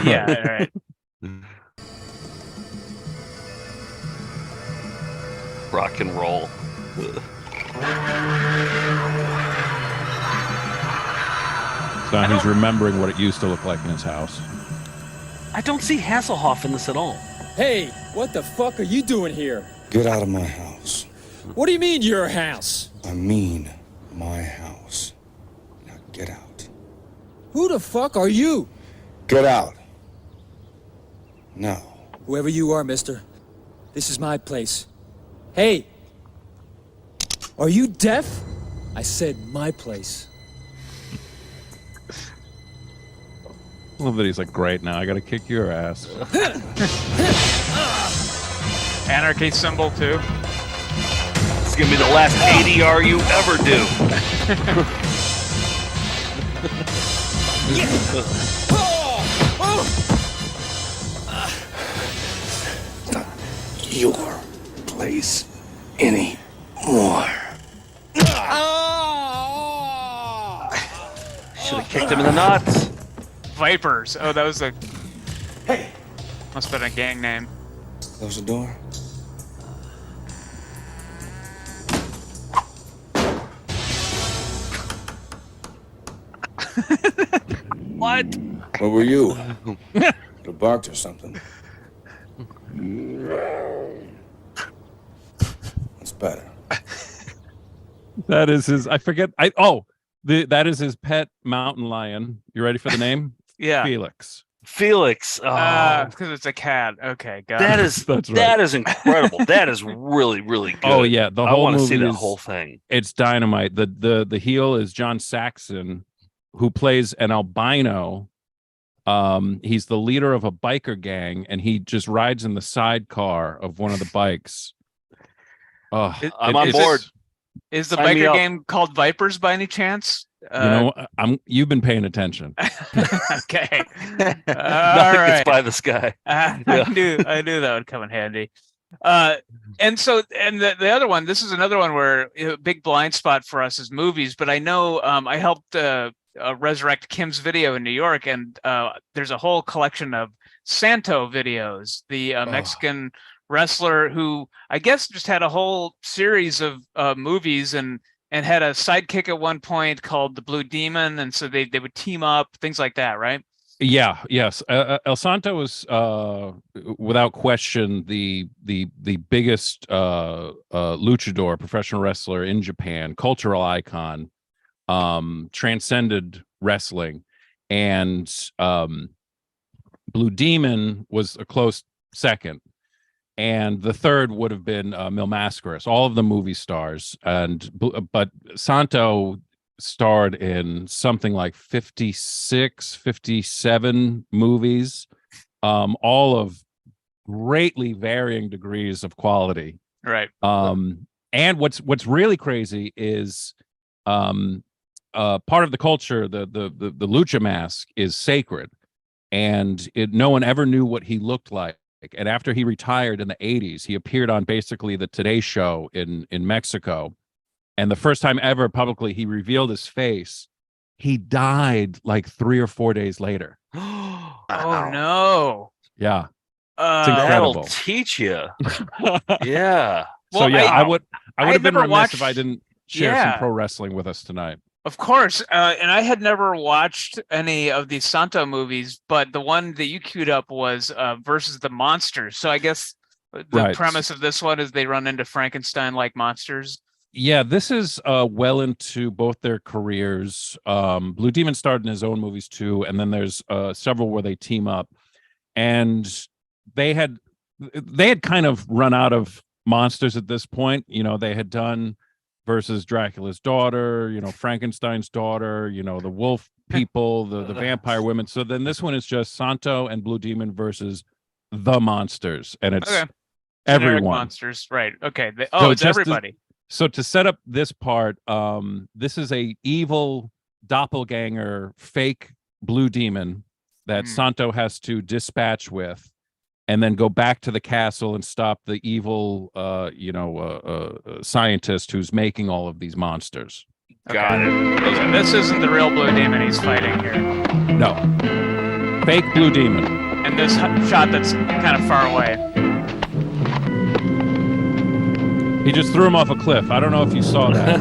Yeah, right.
Rock and roll.
So he's remembering what it used to look like in his house.
I don't see Hasselhoff in this at all.
Hey, what the fuck are you doing here?
Get out of my house.
What do you mean, your house?
I mean, my house. Now get out.
Who the fuck are you?
Get out. No.
Whoever you are, mister. This is my place. Hey, Are you deaf? I said my place.
I love that he's like, great, now I gotta kick your ass.
Anarchy symbol too.
It's gonna be the last ADR you ever do.
Your place anymore.
Should have kicked him in the nuts.
Vipers. Oh, that was a. Hey. Must have been a gang name.
Close the door.
What?
Where were you? Could have barked or something. That's better.
That is his. I forget. That is his pet mountain lion. You ready for the name?
Yeah.
Felix.
Felix.
Because it's a cat. Okay, got
That
it.
is
That's right.
that is incredible. That is really, really good.
Oh yeah, the
I
whole
want to
movie
see that
is-
whole thing.
It's dynamite. The heel is John Saxon, who plays an albino. He's the leader of a biker gang, and he just rides in the sidecar of one of the bikes. Oh,
I'm on board.
Is the
Sign me
biker
up.
game called Vipers by any chance?
You've been paying attention.
Okay.
Nothing
All
gets
right.
by this guy.
I knew that would come in handy. And the other one, this is another one where a big blind spot for us is movies, but I know I helped resurrect Kim's video in New York, and there's a whole collection of Santo videos, the Mexican wrestler who I guess just had a whole series of movies and had a sidekick at one point called the Blue Demon, and so they would team up, things like that, right?
Yeah, yes. El Santo was without question the biggest luchador, professional wrestler in Japan, cultural icon, transcended wrestling, and Blue Demon was a close second. And the third would have been Mil Mascaras, all of the movie stars. But Santo starred in something like 56, 57 movies, all of greatly varying degrees of quality.
Right.
And what's really crazy is part of the culture, the lucha mask is sacred, and no one ever knew what he looked like. And after he retired in the 80s, he appeared on basically the Today Show in Mexico. And the first time ever publicly he revealed his face, he died like 3 or 4 days later.
Oh no.
Yeah. It's
That'll
incredible.
teach you. Yeah.
So yeah, I would have been
never
remiss
watched-
if I didn't share
Yeah.
some pro wrestling with us tonight.
Of course, and I had never watched any of the Santo movies, but the one that you queued up was versus the monsters. So I guess the
Right.
premise of this one is they run into Frankenstein-like monsters.
Yeah, this is well into both their careers. Blue Demon starred in his own movies too, and then there's several where they team up. And they had kind of run out of monsters at this point. You know, they had done versus Dracula's daughter, Frankenstein's daughter, the wolf people, the vampire women. So then this one is just Santo and Blue Demon versus the monsters, and it's
Okay. Generic
everyone.
monsters, right? Okay.
So
It's
just to-
everybody.
So to set up this part, this is a evil doppelganger, fake Blue Demon that Santo has to dispatch with, and then go back to the castle and stop the evil, scientist who's making all of these monsters.
Got it.
And this isn't the real Blue Demon he's fighting here.
No, fake Blue Demon.
And this shot that's kind of far away.
He just threw him off a cliff. I don't know if you saw that.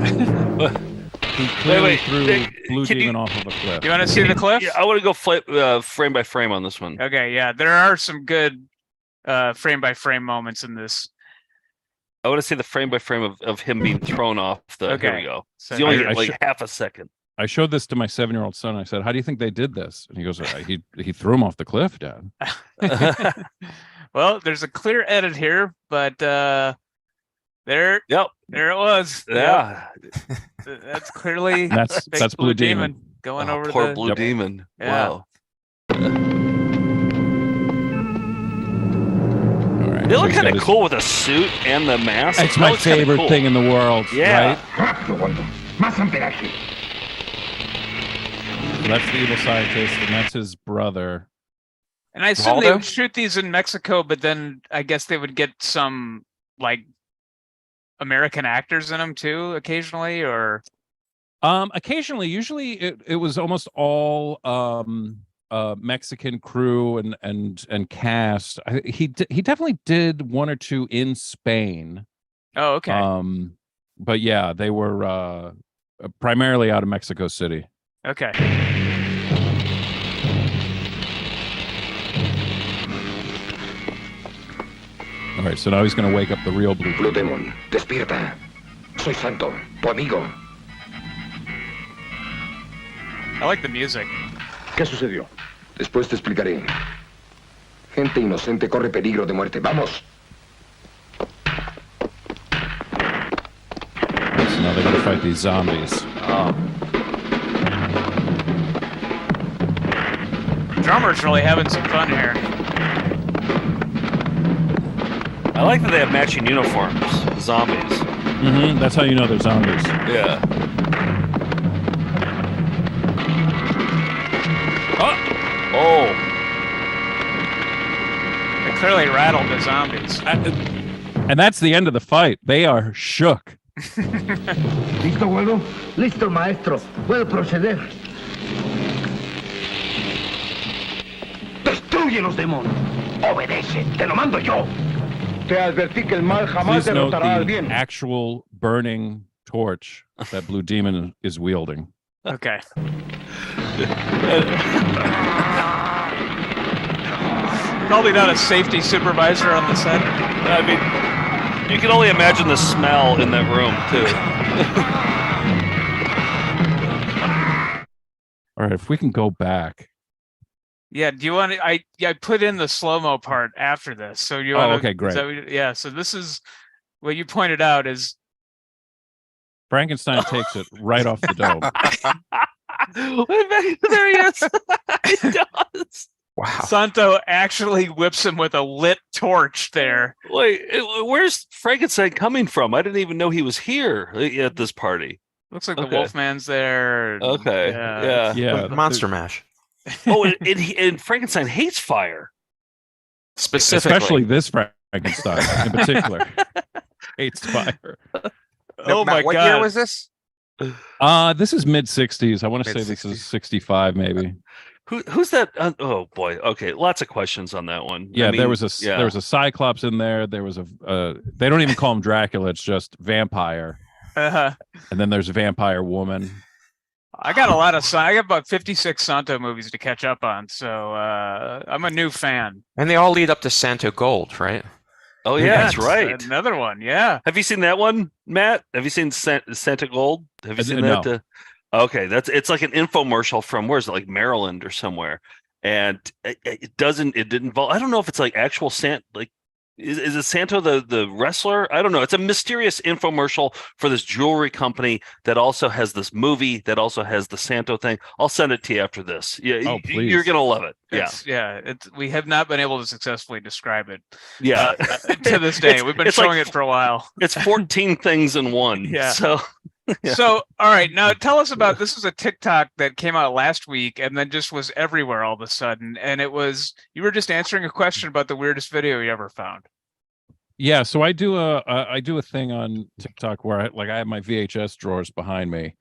He clearly threw Blue
can
Demon off of a cliff.
You want to see the cliff?
Yeah, I want to go frame by frame on this one.
Okay, yeah. There are some good frame by frame moments in this.
I want to see the frame by frame of him being thrown off the.
Okay.
Here we go.
So
you only
I
get like
should-
half a second.
I showed this to my 7-year-old son. I said, "How do you think they did this?" And he goes, "He threw him off the cliff, Dad."
Well, there's a clear edit here, but there.
Yep.
There it was.
Yeah.
Yep. That's clearly
That's
fake
Blue Demon.
going over
Poor
the
Blue Demon.
Yeah.
Wow.
All right,
They
so
look
he's
kind
got
of
his-
cool with a suit and the mask.
It's
That
my
looks kinda
favorite
cool.
thing in the world.
Yeah.
Right? So that's the evil scientist, and that's his brother.
And I assume they
Waldo?
would shoot these in Mexico, but then I guess they would get some like American actors in them too, occasionally, or
Occasionally, usually it was almost all Mexican crew and cast. He definitely did one or two in Spain.
oh, okay,
But yeah, they were primarily out of Mexico City.
okay.
All right, so now he's going to wake up the real Blue.
Blue Demon, despierta. Soy Santo, tu amigo.
I like the music.
¿Qué sucedió? Después te explicaré. Gente inocente corre peligro de muerte. Vamos.
So now they're going to fight these zombies.
Drummer's really having some fun here.
I like that they have matching uniforms. Zombies.
Mm-hmm. That's how you know they're zombies.
Yeah. Oh.
They clearly rattled the zombies.
And that's the end of the fight. They are shook.
¿Listo, abuelo? Listo, maestro. Puedo proceder. Destruye los demonios. Obedece. Te lo mando yo. Te advertí que el mal jamás
Please note
derrotará al
the
bien.
actual burning torch that Blue Demon is wielding.
Okay. Probably not a safety supervisor on the set.
I mean, you can only imagine the smell in that room, too.
All right, if we can go back.
Yeah. Do you want to? I put in the slow mo part after this. So you want?
okay, great.
Yeah. So this is what you pointed out is
Frankenstein takes it right off the dome.
There he is. He does.
Wow.
Santo actually whips him with a lit torch there.
Wait, where's Frankenstein coming from? I didn't even know he was here at this party.
Looks like the Wolfman's there. and-
Okay. Yeah.
Yeah.
Monster Mash.
Oh, and Frankenstein hates fire.
Especially this Frankenstein in particular. Hates fire.
Oh my
what
God.
year was this?
This is mid 60s. I want to say this is 65 maybe.
Who's that? Oh boy. Okay, lots of questions on that one.
Yeah,
I mean,
there was a Cyclops in there. There was a they don't even call him Dracula. It's just vampire.
Uh-huh.
And then there's a vampire woman.
I got I got about 56 Santo movies to catch up on, so I'm a new fan.
And they all lead up to Santo Gold, right?
Oh yeah, that's right.
Another one, yeah.
Have you seen that one, Matt? Have you seen Santa Gold? Have you seen
No.
that? Okay, it's like an infomercial from where is it, like Maryland or somewhere, and it didn't involve. I don't know if it's like actual Santa, like is it Santo the wrestler? I don't know. It's a mysterious infomercial for this jewelry company that also has this movie that also has the Santo thing. I'll send it to you after this. Yeah,
please.
You're gonna love it.
We have not been able to successfully describe it.
Yeah,
to this day, we've been showing it for a while.
It's 14 things in one.
Yeah.
So. Yeah.
So, all right, now tell us about this. Is a TikTok that came out last week and then just was everywhere all of a sudden. And it was you were just answering a question about the weirdest video you ever found.
Yeah, so I do a thing on TikTok where I have my VHS drawers behind me,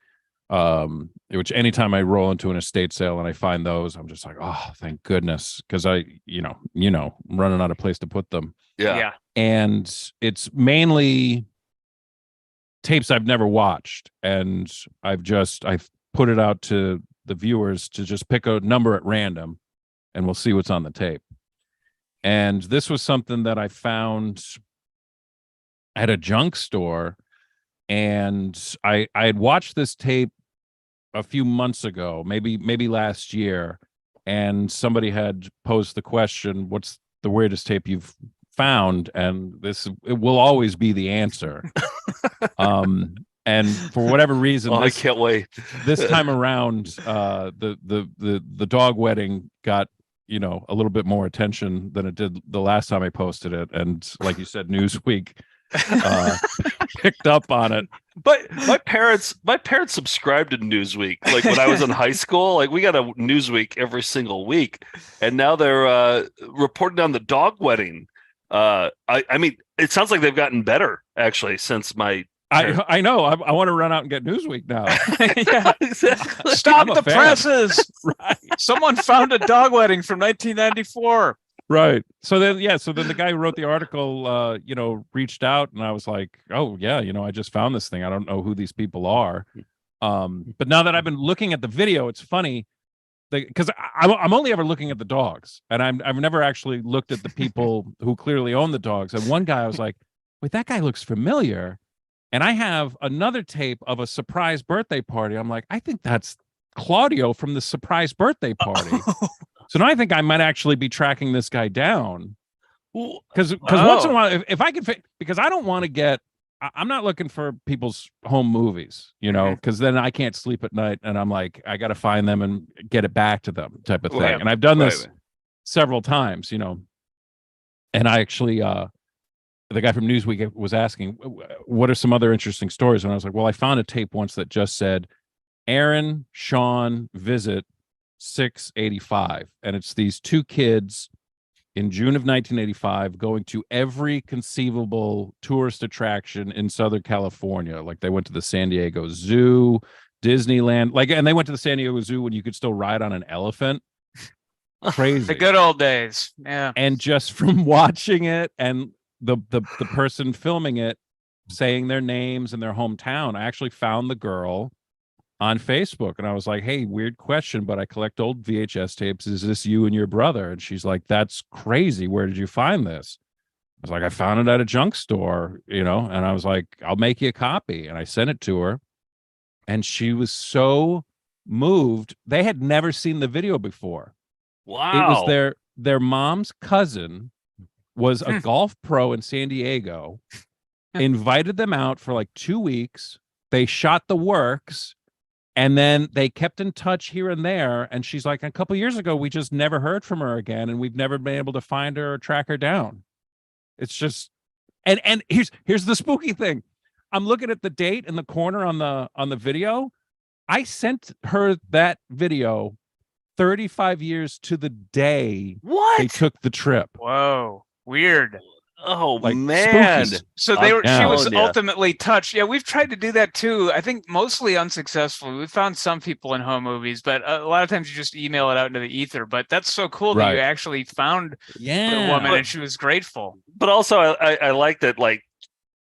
which anytime I roll into an estate sale and I find those, I'm just like, oh, thank goodness, because I'm running out of place to put them.
Yeah.
And it's mainly tapes I've never watched, and I've put it out to the viewers to just pick a number at random, and we'll see what's on the tape. And this was something that I found at a junk store, and I had watched this tape a few months ago, maybe last year, and somebody had posed the question, what's the weirdest tape you've found? And it will always be the answer. And for whatever reason,
I can't wait.
This time around, the dog wedding got a little bit more attention than it did the last time I posted it, and like you said, Newsweek picked up on it.
But my parents subscribed to Newsweek. Like when I was in high school, like we got a Newsweek every single week, and now they're reporting on the dog wedding. I mean, it sounds like they've gotten better actually since my.
I know. I want to run out and get Newsweek now.
Yeah, exactly. Stop the presses! Right. Someone found a dog wedding from 1994.
Right. So then the guy who wrote the article, reached out, and I was like, oh yeah, I just found this thing. I don't know who these people are. But now that I've been looking at the video, it's funny because I'm only ever looking at the dogs, and I've never actually looked at the people who clearly own the dogs. And one guy, I was like, wait, that guy looks familiar. And I have another tape of a surprise birthday party. I'm like, I think that's Claudio from the surprise birthday party. So now I think I might actually be tracking this guy down. Because once in a while, if I can, because I don't want to get, I'm not looking for people's home movies, because then I can't sleep at night, and I'm like, I got to find them and get it back to them, type of thing.
Right.
And I've done this several times, And I actually, the guy from Newsweek was asking, what are some other interesting stories? And I was like, well, I found a tape once that just said, Aaron, Sean, visit 685. And it's these two kids in June of 1985 going to every conceivable tourist attraction in Southern California. Like they went to the San Diego Zoo, Disneyland, and they went to the San Diego Zoo when you could still ride on an elephant. Crazy.
The good old days. Yeah.
And just from watching it and the person filming it saying their names and their hometown, I actually found the girl on Facebook, and I was like, hey, weird question, but I collect old VHS tapes. Is this you and your brother? And she's like, that's crazy. Where did you find this? I was like, I found it at a junk store, and I was like, I'll make you a copy. And I sent it to her, and she was so moved. They had never seen the video before.
Wow.
It was their mom's cousin was a golf pro in San Diego, invited them out for like 2 weeks. They shot the works, and then they kept in touch here and there. And she's like, a couple of years ago, we just never heard from her again, and we've never been able to find her or track her down. It's just, and here's the spooky thing. I'm looking at the date in the corner on the video. I sent her that video 35 years to the day they took the trip.
Whoa. Weird.
Oh, man.
Spooky.
So she was ultimately touched. Yeah, we've tried to do that too. I think mostly unsuccessfully. We've found some people in home movies, but a lot of times you just email it out into the ether. But that's so cool that you actually found the woman, and she was grateful.
But also, I like that, like,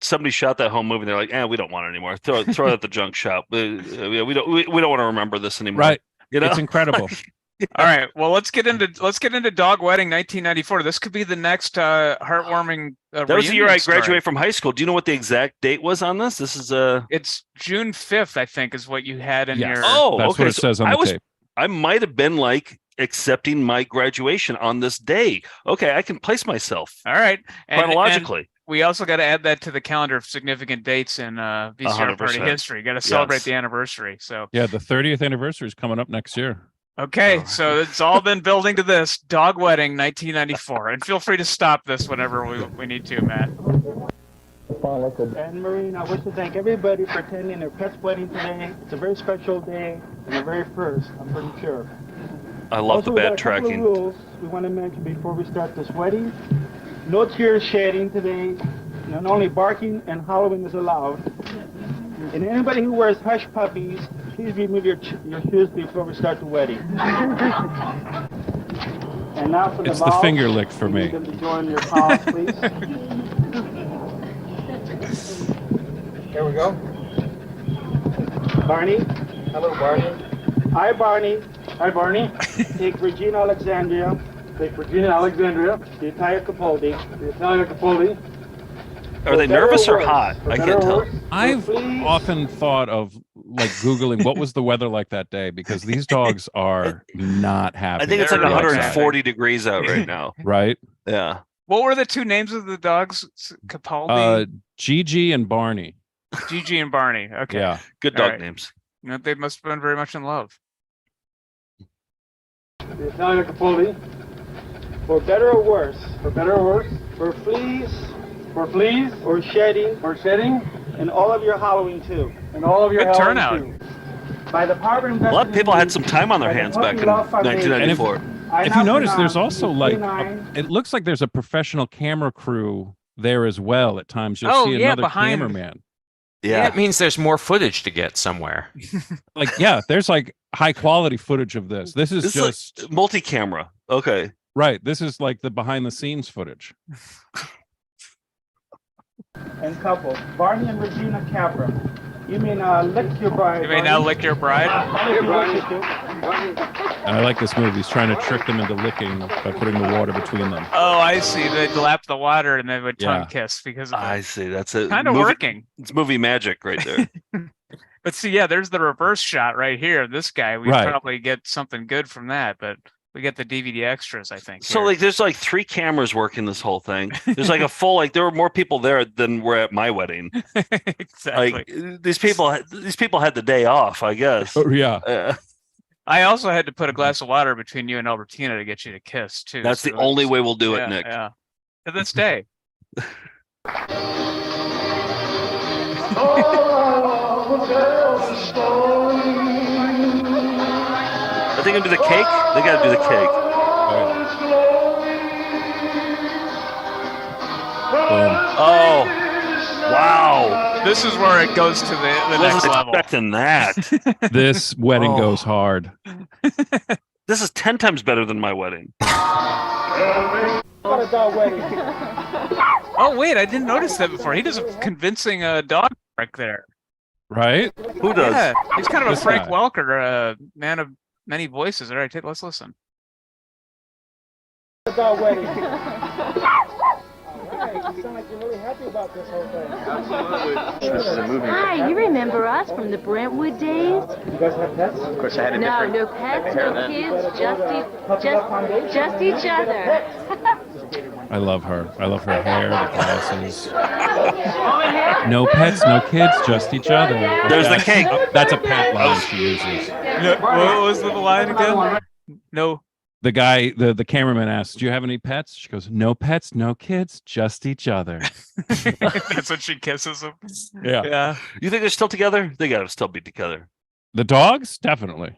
somebody shot that home movie and they're like, we don't want it anymore. Throw it at the junk shop. We don't want to remember this anymore.
Right. It's incredible.
All right. Well, let's get into Dog Wedding 1994. This could be the next heartwarming.
That was the year I graduated
story.
from high school. Do you know what the exact date was on this? This is
It's June 5th, I think, is what you had in your.
Oh,
that's
okay.
what it says on the tape.
I might have been like accepting my graduation on this day. Okay, I can place myself.
All right.
Chronologically.
And we also got to add that to the calendar of significant dates in VCR party history. Got to celebrate the anniversary. So
yeah, the 30th anniversary is coming up next year.
Okay, so it's all been building to this Dog Wedding 1994, and feel free to stop this whenever we need to, Matt.
And Marine, I wish to thank everybody for attending their pet's wedding today. It's a very special day, and the very first, I'm pretty sure.
I love
Also,
the
we got
bad
a couple
tracking.
of rules we want to mention before we start this wedding. No tear shedding today, and only barking and howling is allowed. And anybody who wears hush puppies, please remove your shoes before we start the wedding. And now for the
It's the
vows.
finger lick for
We
me.
need them to join your pause, please. Here we go. Barney. Hello, Barney. Hi, Barney. Hi, Barney. Take Regina Alexandria. Take Regina Alexandria. The Italia Capaldi. The Italia Capaldi.
Are they nervous or hot? I can't tell.
I've often thought of like Googling what was the weather like that day, because these dogs are not happy.
I think it's like
They're
140 degrees out right now.
Right?
Yeah.
What were the two names of the dogs? Capaldi?
Gigi and Barney.
Gigi and Barney. Okay.
Yeah.
Good
All
dog
right.
names.
You know, they must have been very much in love.
The Italian Capoli. For better or worse. For better or worse. For fleas. For fleas. Or shedding. Or shedding. And all of your Halloween too. And all of your
Good
Halloween
turnout.
too. By the power
A lot of people had some time on their hands back in 1994.
If you notice, there's also like it looks like there's a professional camera crew there as well. At times, you'll
Oh,
see
yeah,
another
behind-
cameraman.
Yeah.
That means there's more footage to get somewhere.
Like, yeah, there's like high quality footage of this. This is
This
just
is like multi-camera. Okay.
right. This is like the behind the scenes footage.
And couple. Barney and Regina Capra. You may now lick your bride.
You may now
Barney.
lick your bride.
If you wish to.
And I like this movie. He's trying to trick them into licking by putting the water between them.
Oh, I see. They'd lap the water and they would tongue
Yeah.
kiss because of
I
it.
see. That's it.
Kind of working.
It's movie magic right there.
But see, yeah, there's the reverse shot right here. This guy, we
Right.
probably get something good from that, but we get the DVD extras, I think.
So
here.
like there's like 3 cameras working this whole thing. There's like a full like there were more people there than were at my wedding.
Exactly.
Like these people had the day off, I guess.
Oh yeah.
I also had to put a glass of water between you and Albertina to get you to kiss too.
That's
so
the only way we'll do
yeah,
it, Nick.
Yeah. To this day.
Are they gonna do the cake? They gotta do the cake. Oh, wow.
This is where it goes to the next
Wasn't
level.
expecting that.
This wedding
Oh.
goes hard.
This is 10 times better than my wedding.
What a dog wedding.
Oh wait, I didn't notice that before. He does a convincing dog trick there.
Right?
Who does?
Yeah, he's kind of a
This
Frank
guy.
Welker, man of many voices. All right, let's listen.
What a dog wedding. All right, you sound like you're really happy about this whole thing. Absolutely.
Hi, you remember us from the Brentwood days?
You guys have pets?
Of course, I had a
No,
different.
no pets,
hair
no
then.
kids, just each other.
I love her. I love her hair, the glasses. No pets, no kids, just each other.
There's the
That's-
cake.
That's a Pat line she uses.
No, what was the line again? No.
The guy, the cameraman asks, "Do you have any pets?" She goes, "No pets, no kids, just each other."
That's what she kisses him.
Yeah.
Yeah.
You think they're still together? They gotta still be together.
The dogs, definitely.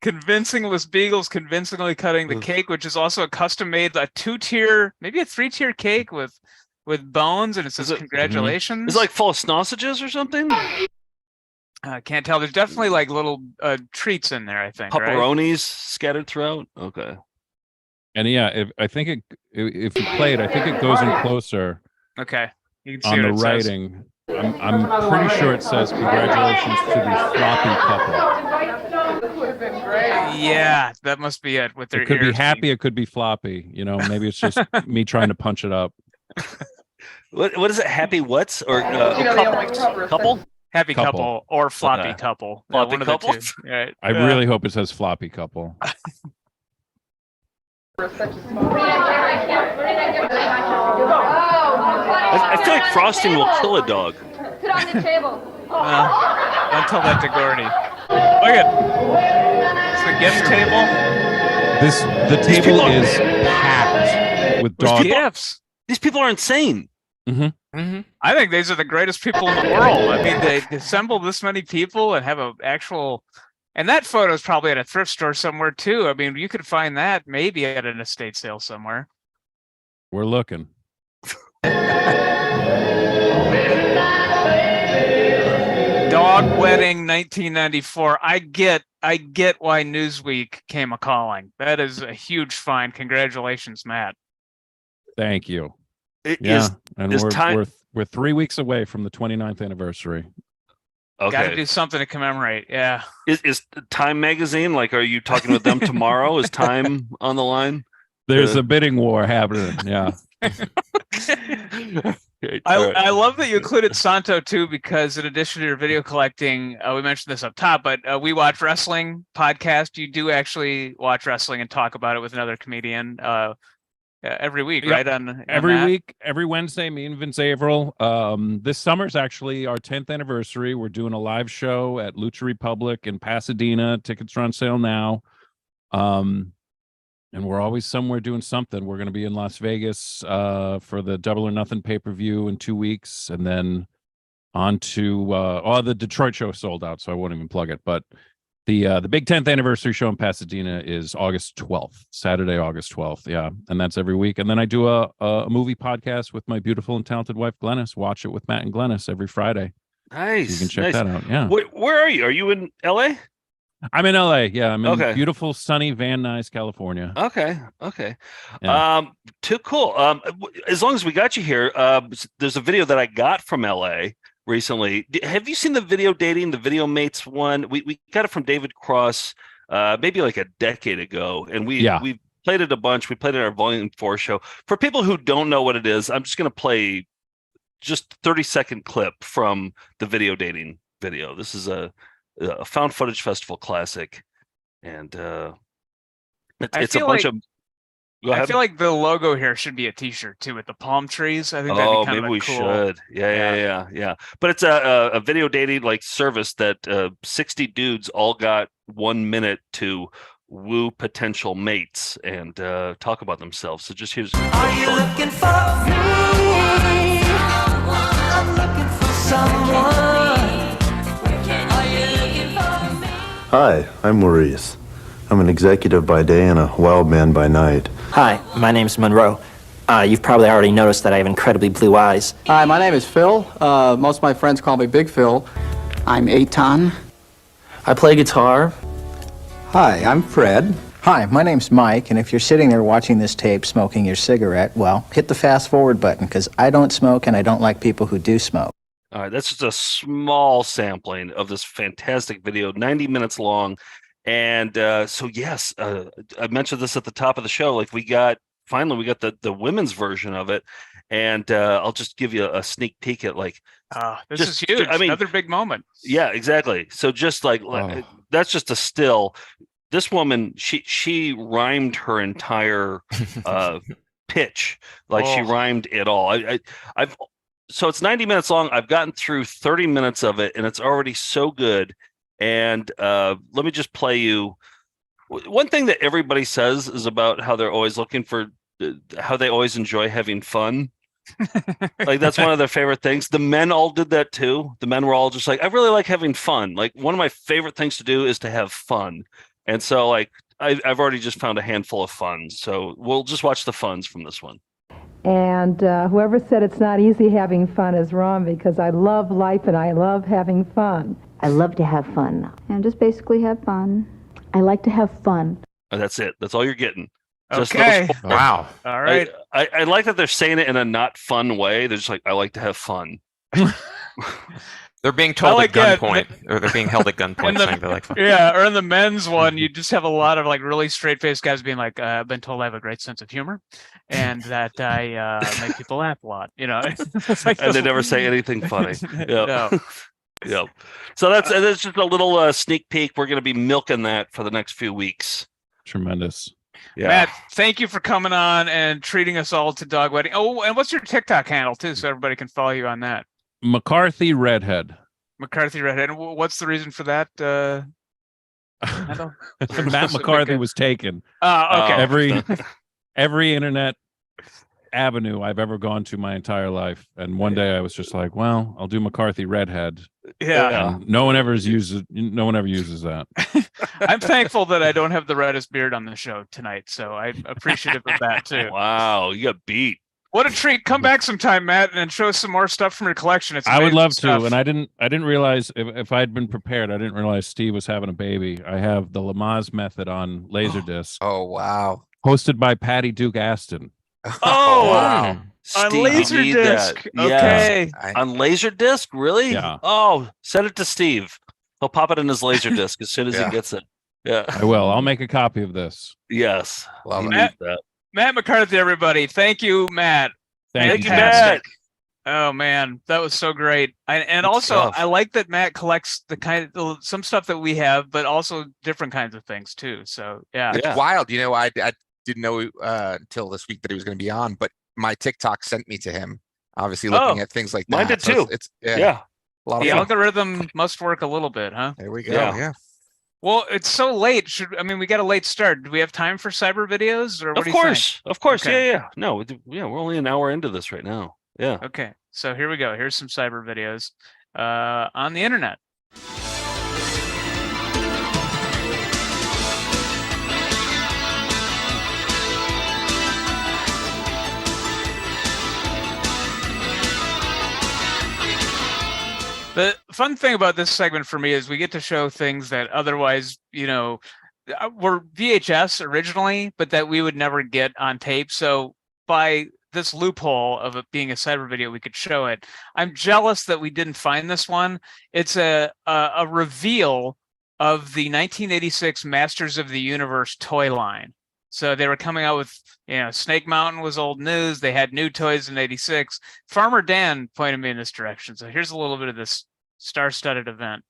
Convincing Les Beagles convincingly cutting the cake, which is also a custom made, a 2-tier, maybe a 3-tier cake with bones, and it says congratulations.
It's like full of sausages or something.
I can't tell. There's definitely like little treats in there, I think. Right?
Pepperonis scattered throughout. Okay.
And yeah, if you play it, I think it goes in closer
Okay. You can see
on the
what it says.
writing. I'm pretty sure it says congratulations to the floppy couple.
Yeah, that must be it. With their
It could be
ears
happy, it could be floppy. You know, maybe it's just me trying to punch it up.
What is it? Happy what's or couple?
Happy couple,
Couple.
or floppy
Okay.
couple.
Floppy
one of
couple?
the two. Right.
I really hope it says floppy couple.
I feel like frosting will kill a dog.
Put on the table.
Don't tell that to Gordy. Look at it's the gift table.
The
These
table
people-
is packed with
These
dog.
people-
Gifts.
These people are insane.
I think these are the greatest people in the world. I mean, they assemble this many people and have an actual. And that photo is probably at a thrift store somewhere too. I mean, you could find that maybe at an estate sale somewhere.
We're looking.
Dog wedding 1994. I get why Newsweek came a calling. That is a huge find. Congratulations, Matt.
Thank you.
It
Yeah,
is-
and
is
we're,
time-
we're 3 weeks away from the 29th anniversary.
Got to
Okay.
do something to commemorate. Yeah.
Is Time Magazine like? Are you talking with them tomorrow? Is Time on the line?
There's a bidding war happening. Yeah.
I love that you included Santo too, because in addition to your video collecting, we mentioned this up top, but We Watch Wrestling podcast. You do actually watch wrestling and talk about it with another comedian. every week,
Yep.
right? On
Every
that?
week, every Wednesday, me and Vince Averill. This summer's actually our 10th anniversary. We're doing a live show at Lucha Republic in Pasadena. Tickets are on sale now. And we're always somewhere doing something. We're going to be in Las Vegas for the Double or Nothing pay-per-view in 2 weeks, and then on to the Detroit show sold out, so I won't even plug it. But the big 10th anniversary show in Pasadena is August 12th, Saturday, August 12th. Yeah, and that's every week. And then I do a movie podcast with my beautiful and talented wife Glennis. Watch It with Matt and Glennis every Friday.
Nice.
You can check
nice.
that out. Yeah.
Where are you? Are you in LA?
I'm in LA. Yeah, I'm in
Okay.
beautiful, sunny Van Nuys, California.
Okay.
Yeah.
Too cool. As long as we got you here, there's a video that I got from LA recently. Have you seen the video dating, the video mates one? We got it from David Cross, maybe like a decade ago, and we played it a bunch. We played it in our Volume 4 show. For people who don't know what it is, I'm just going to play just 30-second clip from the video dating video. This is a found footage festival classic, and it's a bunch of. Go ahead.
I feel like the logo here should be a T-shirt too, with the palm trees. I think that'd be kind
maybe
of
we
cool.
should. Yeah. But it's a video dating like service that 60 dudes all got 1 minute to woo potential mates and talk about themselves. So just here's.
Are you looking for me? I'm looking for someone.
Hi, I'm Maurice. I'm an executive by day and a wild man by night.
Hi, my name's Monroe. You've probably already noticed that I have incredibly blue eyes.
Hi, my name is Phil. Most of my friends call me Big Phil. I'm Eitan.
I play guitar.
Hi, I'm Fred.
Hi, my name's Mike, and if you're sitting there watching this tape smoking your cigarette, well, hit the fast forward button, because I don't smoke and I don't like people who do smoke.
All right, that's just a small sampling of this fantastic video, 90 minutes long. And so, yes, I mentioned this at the top of the show. Like we got the women's version of it. And I'll just give you a sneak peek at like.
This is huge. I mean, another big moment.
Yeah, exactly. So just like that's just a still. This woman, she rhymed her entire pitch. Like she rhymed it all. So it's 90 minutes long. I've gotten through 30 minutes of it, and it's already so good. And let me just play you. One thing that everybody says is about how they're always looking for, how they always enjoy having fun. Like that's one of their favorite things. The men all did that too. The men were all just like, I really like having fun. Like one of my favorite things to do is to have fun. And so like I've already just found a handful of funs. So we'll just watch the funs from this one.
And whoever said it's not easy having fun is wrong, because I love life and I love having fun.
I love to have fun.
And just basically have fun.
I like to have fun.
That's it. That's all you're getting. Just
Okay.
Wow.
All right.
I like that they're saying it in a not fun way. They're just like, I like to have fun.
They're being told at gunpoint, or they're being held at gunpoint saying they like fun.
Yeah, or in the men's one, you just have a lot of like really straight-faced guys being like, I've been told I have a great sense of humor and that I make people laugh a lot, you know. It's like
And they never say anything funny. Yep.
No.
Yep. So that's just a little sneak peek. We're going to be milking that for the next few weeks.
Tremendous.
Yeah.
Matt, thank you for coming on and treating us all to dog wedding. Oh, and what's your TikTok handle too, so everybody can follow you on that?
McCarthy Redhead.
McCarthy Redhead. And what's the reason for that?
Matt McCarthy was taken.
Okay.
Every internet avenue I've ever gone to my entire life, and one day I was just like, well, I'll do McCarthy Redhead.
Yeah.
And no one ever uses that.
I'm thankful that I don't have the reddest beard on the show tonight, so I'm appreciative of that too.
Wow, you got beat.
What a treat! Come back sometime, Matt, and show us some more stuff from your collection. It's
I would
amazing
love
stuff.
to, and I didn't realize if I'd been prepared. I didn't realize Steve was having a baby. I have the Lamaze method on Laserdisc.
Oh wow!
Hosted by Patty Duke Aston.
Oh
wow!
On
Steve, you need
Laserdisc.
that.
Okay.
Yes. On Laserdisc, really?
Yeah.
Oh, send it to Steve. He'll pop it in his Laserdisc as soon as he gets it. Yeah.
I will. I'll make a copy of this.
Yes.
Love
he
it.
needs that.
Matt McCarthy, everybody. Thank you, Matt.
Thank you,
Matt.
Oh man, that was so great. And also,
stuff.
I like that Matt collects some stuff that we have, but also different kinds of things too. So yeah,
It's wild. You know, I didn't know until this week that he was going to be on, but my TikTok sent me to him. Obviously, looking at things like that.
Mine did
So
too.
It's
Yeah.
a lot
The
of fun.
algorithm must work a little bit, huh?
There we go. Yeah.
Well, it's so late. We got a late start. Do we have time for cyber videos, or what do you think?
Of course.
Okay.
Yeah. No, we're only an hour into this right now. Yeah.
Okay, so here we go. Here's some cyber videos on the internet. The fun thing about this segment for me is we get to show things that otherwise, were VHS originally, but that we would never get on tape. So by this loophole of it being a cyber video, we could show it. I'm jealous that we didn't find this one. It's a reveal of the 1986 Masters of the Universe toy line. So they were coming out with, Snake Mountain was old news. They had new toys in '86. Farmer Dan pointed me in this direction. So here's a little bit of this star-studded event.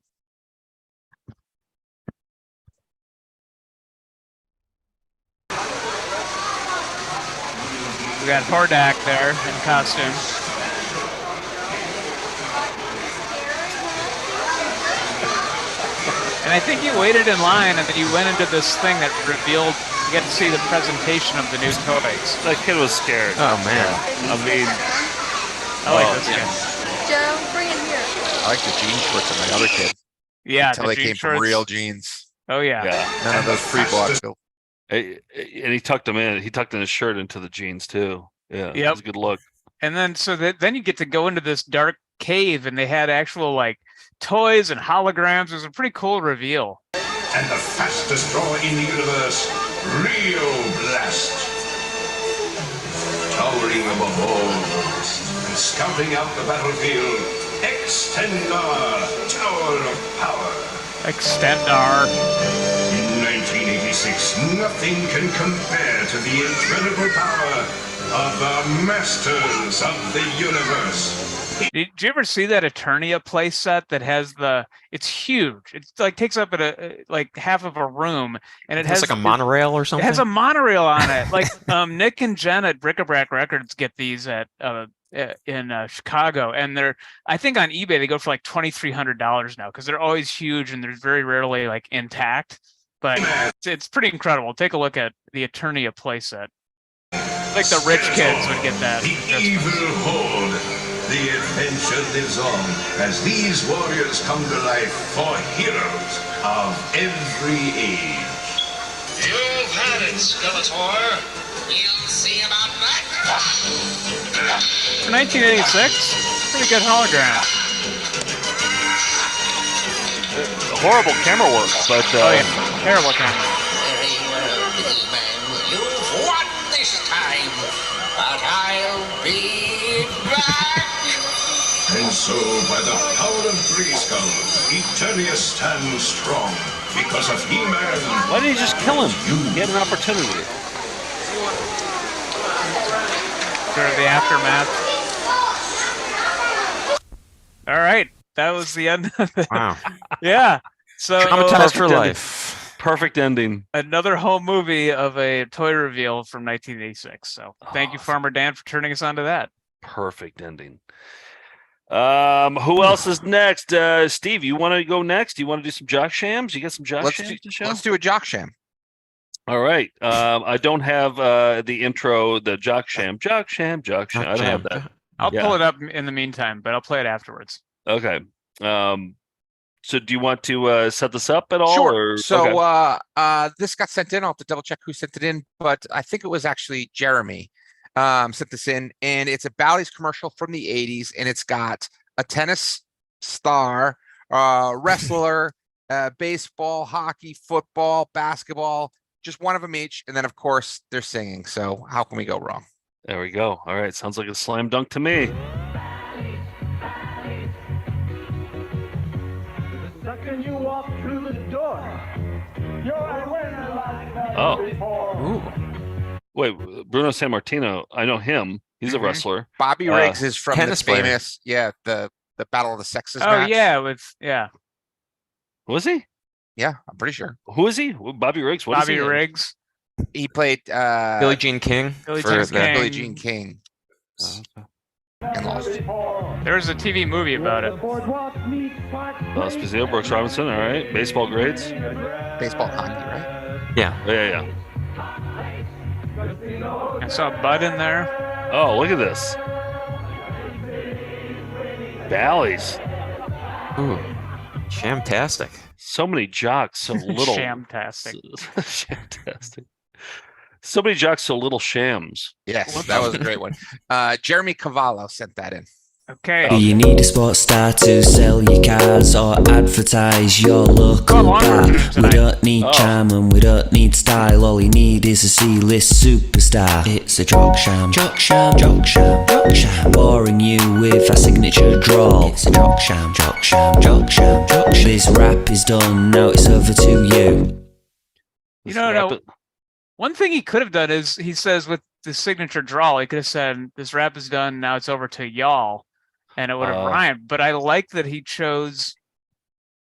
We got Hordak there in costume. And I think you waited in line and then you went into this thing that revealed, you get to see the presentation of the new toys.
That kid was scared.
Oh, man.
I mean,
I like this kid.
Joe, bring him here.
I like the jean shorts of my other kid.
Yeah,
until they came from real jeans.
Oh yeah.
None of those pre-bought.
And he tucked them in. He tucked in his shirt into the jeans too. Yeah, it was a good look.
And then then you get to go into this dark cave, and they had actual like toys and holograms. It was a pretty cool reveal.
And the fastest draw in the universe, Real Blast. Towering above all the rest and scouting out the battlefield, Extendar, Tower of Power.
Extendar.
In 1986, nothing can compare to the incredible power of the Masters of the Universe.
Did you ever see that Eternia play set that has it's huge. It's like takes up like half of a room, and it has
like a monorail or something.
It has a monorail on it. Like Nick and Jen at Bric-a-Brac Records get these at in Chicago, and I think on eBay they go for like $2,300 now because they're always huge and they're very rarely like intact. But it's pretty incredible. Take a look at the Eternia play set. Like the rich kids would get that.
The evil horde. The adventure lives on as these warriors come to life for heroes of every age.
You've had it, Skeletor. We'll see about that.
For 1986, pretty good hologram.
Horrible camera work, but
oh yeah, terrible camera.
Very well, little man. You've won this time, but I'll be back.
And so, by the power of Grayskull, Eternia stands strong because of He-Man.
Why did he just kill him? He had an opportunity.
For the aftermath. All right, that was the end of it.
Wow.
Yeah. So
traumatized for life.
Perfect ending.
Another home movie of a toy reveal from 1986. So thank you, Farmer Dan, for turning us on to that.
Perfect ending. Who else is next? Steve, you want to go next? You want to do some Jock Shams? You got some Jock Shams to show?
Let's do a Jock Sham.
All right. I don't have the intro, the Jock Sham. Jock Sham. I don't have that.
I'll pull it up in the meantime, but I'll play it afterwards.
Okay. So do you want to set this up at all?
Sure.
Or?
So
okay.
This got sent in. I'll have to double check who sent it in, but I think it was actually Jeremy. Sent this in, and it's a Bally's commercial from the 80s, and it's got a tennis star, wrestler, baseball, hockey, football, basketball, just one of them each, and then of course they're singing. So how can we go wrong?
There we go. All right, sounds like a slam dunk to me.
The second you walk through the door, you're a winner like that.
Oh. Ooh. Wait, Bruno Sammartino, I know him. He's a wrestler.
Bobby Riggs is from the
tennis player.
famous, the Battle of the Sexes
Oh
match.
yeah,
Was he?
Yeah, I'm pretty sure.
Who is he? Bobby Riggs? What is
Bobby
he?
Riggs.
He played
Billie Jean King.
Billie
for
Jean King.
Billie Jean King. And Lost.
There's a TV movie about it.
Spazio, Brooks Robinson. All right. Baseball grades.
Baseball and hockey, right?
Yeah.
Yeah.
I saw Bud in there.
Oh, look at this. Bally's.
Ooh. Shamtastic.
So many jocks, so little.
Shamtastic.
Shamtastic. So many jocks, so little shams.
Yes, that was a great one. Jeremy Cavallo sent that in.
Okay.
Do you need a sports star to sell your cars or advertise your local bar? We don't need charm and we don't need style. All you need is a C-list superstar. It's a jock sham, jock sham, jock sham, jock sham. Boring you with a signature drawl. It's a jock sham, jock sham, jock sham, jock sham. This rap is done, now it's over to you.
You know, one thing he could have done is he says with the signature drawl, he could have said, "This rap is done, now it's over to y'all." And it would have rhymed, but I like that he chose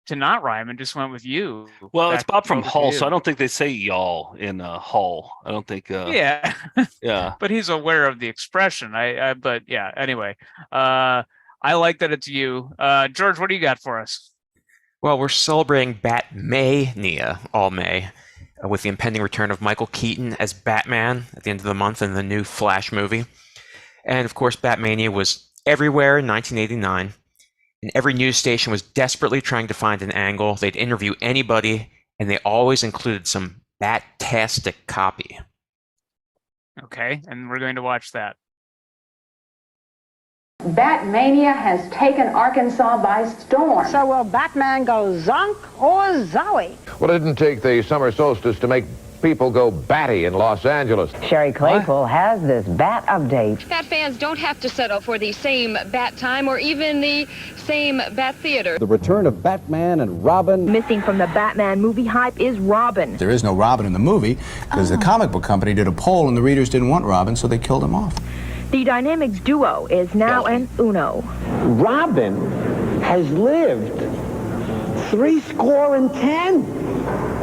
to not rhyme and just went with you.
Well, it's Bob from Hull, so I don't think they say y'all in Hull. I don't think.
Yeah.
Yeah.
But he's aware of the expression. But yeah. Anyway, I like that it's you, George. What do you got for us?
Well, we're celebrating Batmania all May with the impending return of Michael Keaton as Batman at the end of the month in the new Flash movie, and of course, Batmania was everywhere in 1989, and every news station was desperately trying to find an angle. They'd interview anybody, and they always included some bat-tastic copy.
Okay, and we're going to watch that.
Batmania has taken Arkansas by storm. So will Batman go zonk or zowie?
Well, it didn't take the summer solstice to make people go batty in Los Angeles.
Sherry Claypool has this bat update.
Bat fans don't have to settle for the same bat time or even the same bat theater.
The return of Batman and Robin.
Missing from the Batman movie hype is Robin.
There is no Robin in the movie because the comic book company did a poll and the readers didn't want Robin, so they killed him off.
The dynamic duo is now an uno.
Robin has lived 70.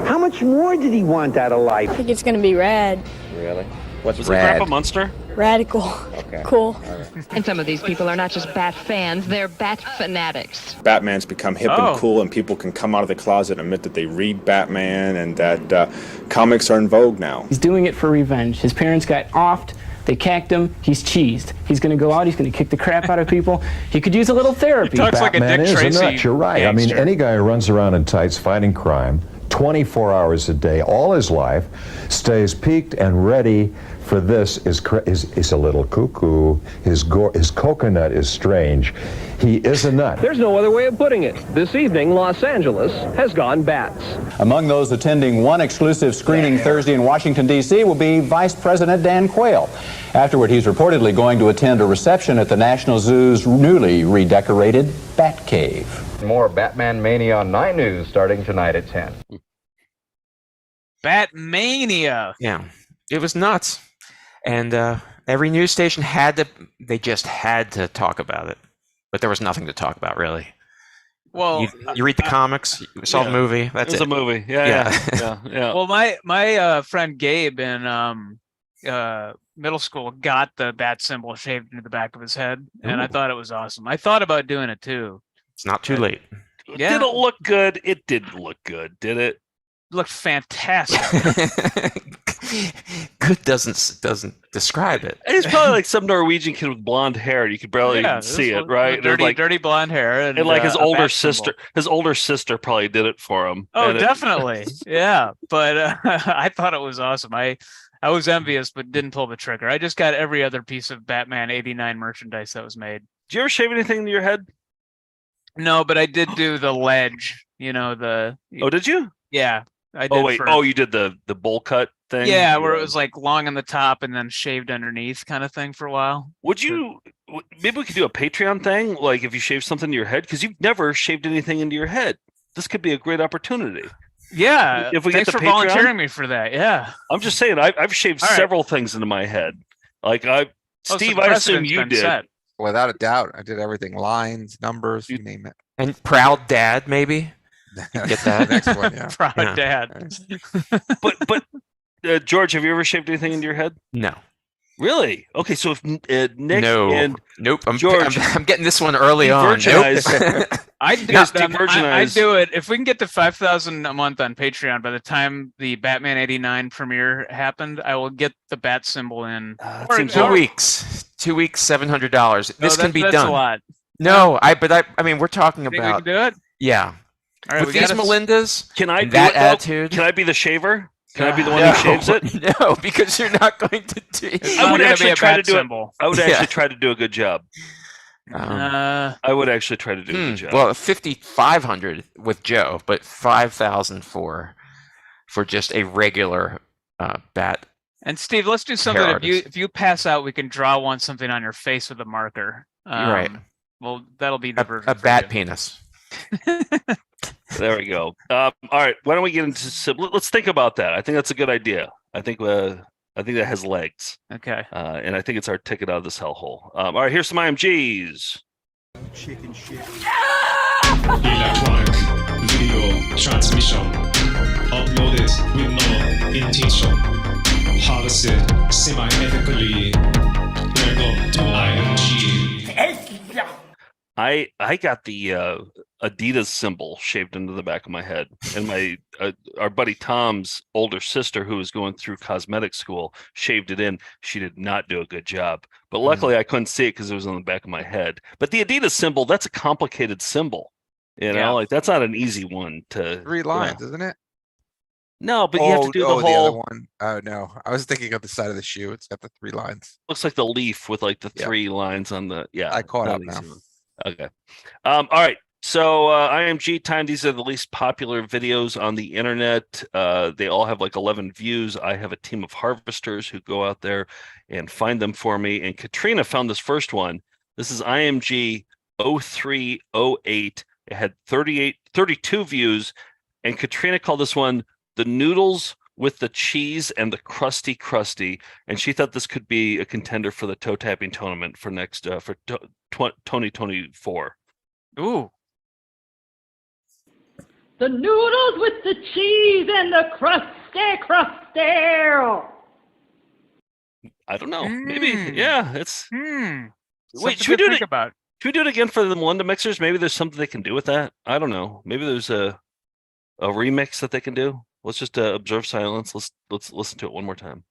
How much more did he want out of life?
I think it's going to be rad.
Really? What's
Was
rad?
Grandpa Munster?
Radical.
Okay.
Cool.
And some of these people are not just bat fans, they're bat fanatics.
Batman's become hip and cool, and people can come out of the closet and admit that they read Batman and that comics are in vogue now.
He's doing it for revenge. His parents got offed. They cacked him. He's cheesed. He's going to go out. He's going to kick the crap out of people. He could use a little therapy.
Talks like a
Batman
Dick
is
Tracy
a nut. You're right.
gangster.
I mean, any guy who runs around in tights fighting crime 24 hours a day, all his life, stays peaked and ready for this is a little cuckoo. His coconut is strange. He is a nut.
There's no other way of putting it. This evening, Los Angeles has gone bats.
Among those attending one exclusive screening Thursday in Washington, D.C. will be Vice President Dan Quayle. Afterward, he's reportedly going to attend a reception at the National Zoo's newly redecorated Bat Cave.
More Batman Mania on 9 News starting tonight at 10.
Batmania.
Yeah, it was nuts. And every news station they just had to talk about it. But there was nothing to talk about, really.
Well,
you read the comics, you saw the movie, that's it.
It was a movie. Yeah.
Well, my friend Gabe in middle school got the bat symbol shaved into the back of his head, and I thought it was awesome. I thought about doing it too.
It's not too late.
Yeah.
Did it look good? It didn't look good, did it?
Looked fantastic.
Good doesn't describe it.
It's probably like some Norwegian kid with blonde hair. You could barely see it, right?
Dirty blonde hair, and
like his older sister.
symbol.
His older sister probably did it for him.
Oh, definitely, yeah. But I thought it was awesome. I was envious, but didn't pull the trigger. I just got every other piece of Batman '89 merchandise that was made.
Did you ever shave anything into your head?
No, but I did do the ledge. You know the.
Oh, did you?
Yeah. I did.
Oh wait! You did the bowl cut thing.
Yeah, where it was like long on the top and then shaved underneath, kind of thing for a while.
Would you? Maybe we could do a Patreon thing, like if you shave something to your head, because you've never shaved anything into your head. This could be a great opportunity.
Yeah.
If we
thanks
get the
for
Patreon,
volunteering me for that. Yeah.
I'm just saying, I've shaved several things into my head. Like Steve, I assume you did.
Set. Without a doubt, I did everything: lines, numbers, you name it.
And Proud Dad, maybe. Get that
next one, yeah.
Proud Dad.
but George, have you ever shaved anything into your head?
No.
Really? Okay, so if Nick
No.
and
Nope.
George,
I'm getting this one early on.
de-virginize-
Nope.
I'd do, I'd do it if we can get to 5,000 a month on Patreon. By the time the Batman '89 premiere happened, I will get the bat symbol in.
Two weeks, $700. This can be
that's
done.
a lot.
No, I mean, we're talking
Think we
about.
can do it?
Yeah.
All right,
With
we
these
gotta-
Melindas,
can I
and
do
that
it, though?
attitude?
Can I be the shaver? Can I be the one
No.
who shaves it?
No, because you're not going to do.
I would actually try to do
symbol.
it. I would actually try to do a good job.
Uh,
I would actually try to do a good job.
Well, 5,500 with Joe, but 5,000 for just a regular bat.
And Steve, let's do something.
Hair
If you pass out, we can draw something on your face with a marker.
You're right.
Well, that'll be diversion.
A bat penis.
There we go. All right, why don't we get into? Let's think about that. I think that's a good idea. I think that has legs.
Okay.
And I think it's our ticket out of this hellhole. All right, here's some IMGs.
Chicken shit. Electronic video transmission uploaded with no intention. Harvest semi-ethically. Welcome to IMG.
I got the Adidas symbol shaved into the back of my head, and my our buddy Tom's older sister, who was going through cosmetic school, shaved it in. She did not do a good job, but luckily I couldn't see it because it was on the back of my head. But the Adidas symbol, that's a complicated symbol, like that's not an easy one to
3 lines, isn't it?
No, but you have to do the whole.
The other one. Oh no, I was thinking of the side of the shoe. It's got the 3 lines.
Looks like the leaf with like the 3 lines on the. Yeah,
I caught
not
up now.
easy one. Okay. All right. So IMG time, these are the least popular videos on the internet. They all have like 11 views. I have a team of harvesters who go out there and find them for me. And Katrina found this first one. This is IMG 0308. It had 32 views. And Katrina called this one the noodles with the cheese and the crusty. And she thought this could be a contender for the toe tapping tournament for next for 2024.
Ooh.
The noodles with the cheese and the crusty.
I don't know. Maybe, yeah. It's. Wait,
Should we
do it again for the Melinda mixers? Maybe there's something they can do with that. I don't know. Maybe there's a remix that they can do. Let's just observe silence. Let's listen to it one more time.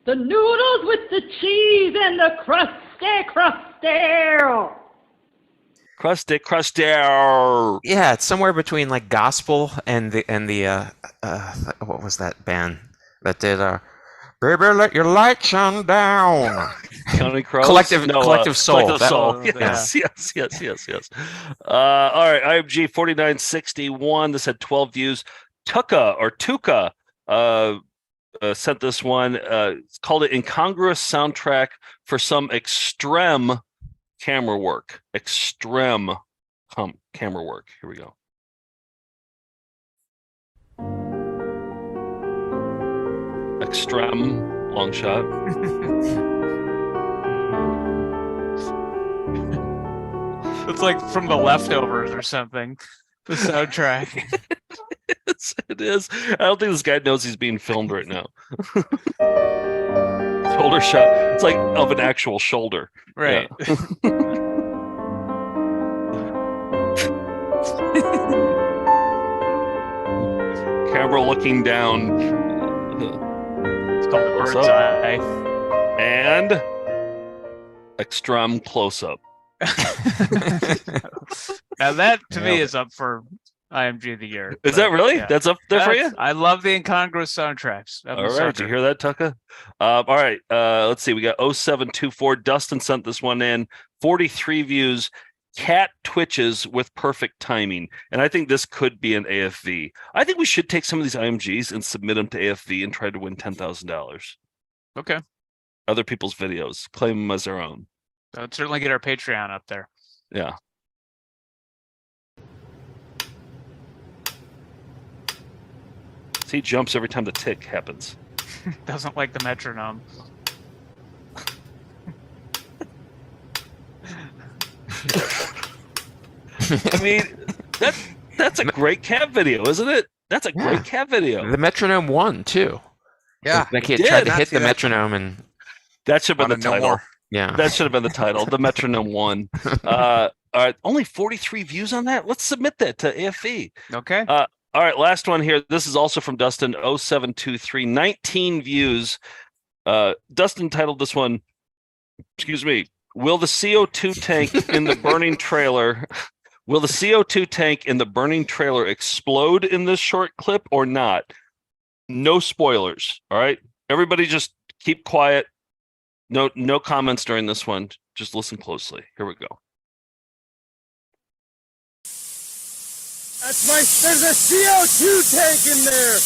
The noodles with the cheese and the crusty.
Crusty.
Yeah, it's somewhere between like gospel and the what was that band that did Baby, let your light shine down.
Counting Crows?
Collective Soul.
Collective Soul. Yes. All right, IMG 4961. This had 12 views. Tuka sent this one. It's called it Incongruous Soundtrack for Some Extreme Camera Work. Camera work. Here we go. Extreme long shot.
It's like from The Leftovers or something. The soundtrack.
Yes, it is. I don't think this guy knows he's being filmed right now. Shoulder shot. It's like of an actual shoulder.
Right.
Yeah. Camera looking down.
It's called the bird's eye.
And extreme close up.
Now that to me is up for IMG of the year.
Is that really?
Yeah.
That's up there for you?
I love the incongruous soundtracks.
All right, did you hear that, Tucka? All right, let's see. We got 0724. Dustin sent this one in. 43 views. Cat twitches with perfect timing. And I think this could be an AFV. I think we should take some of these IMGs and submit them to AFV and try to win $10,000.
Okay.
Other people's videos. Claim them as their own.
That would certainly get our Patreon up there.
Yeah. See, he jumps every time the tick happens.
Doesn't like the metronome.
I mean, that's a great cat video, isn't it? That's a great cat video.
The metronome won too.
Yeah,
like he
it
tried
did.
to hit the
that.
metronome, and
That should have been
Wanted
the
no
title.
more.
yeah,
That should have been the title. The metronome won. All right, only 43 views on that. Let's submit that to AFE.
Okay.
All right, last one here. This is also from Dustin 0723. 19 views. Dustin titled this one, excuse me, will the CO2 tank in the burning trailer explode in this short clip or not? No spoilers. All right. Everybody just keep quiet. No comments during this one. Just listen closely. Here we go.
There's a CO2 tank in there.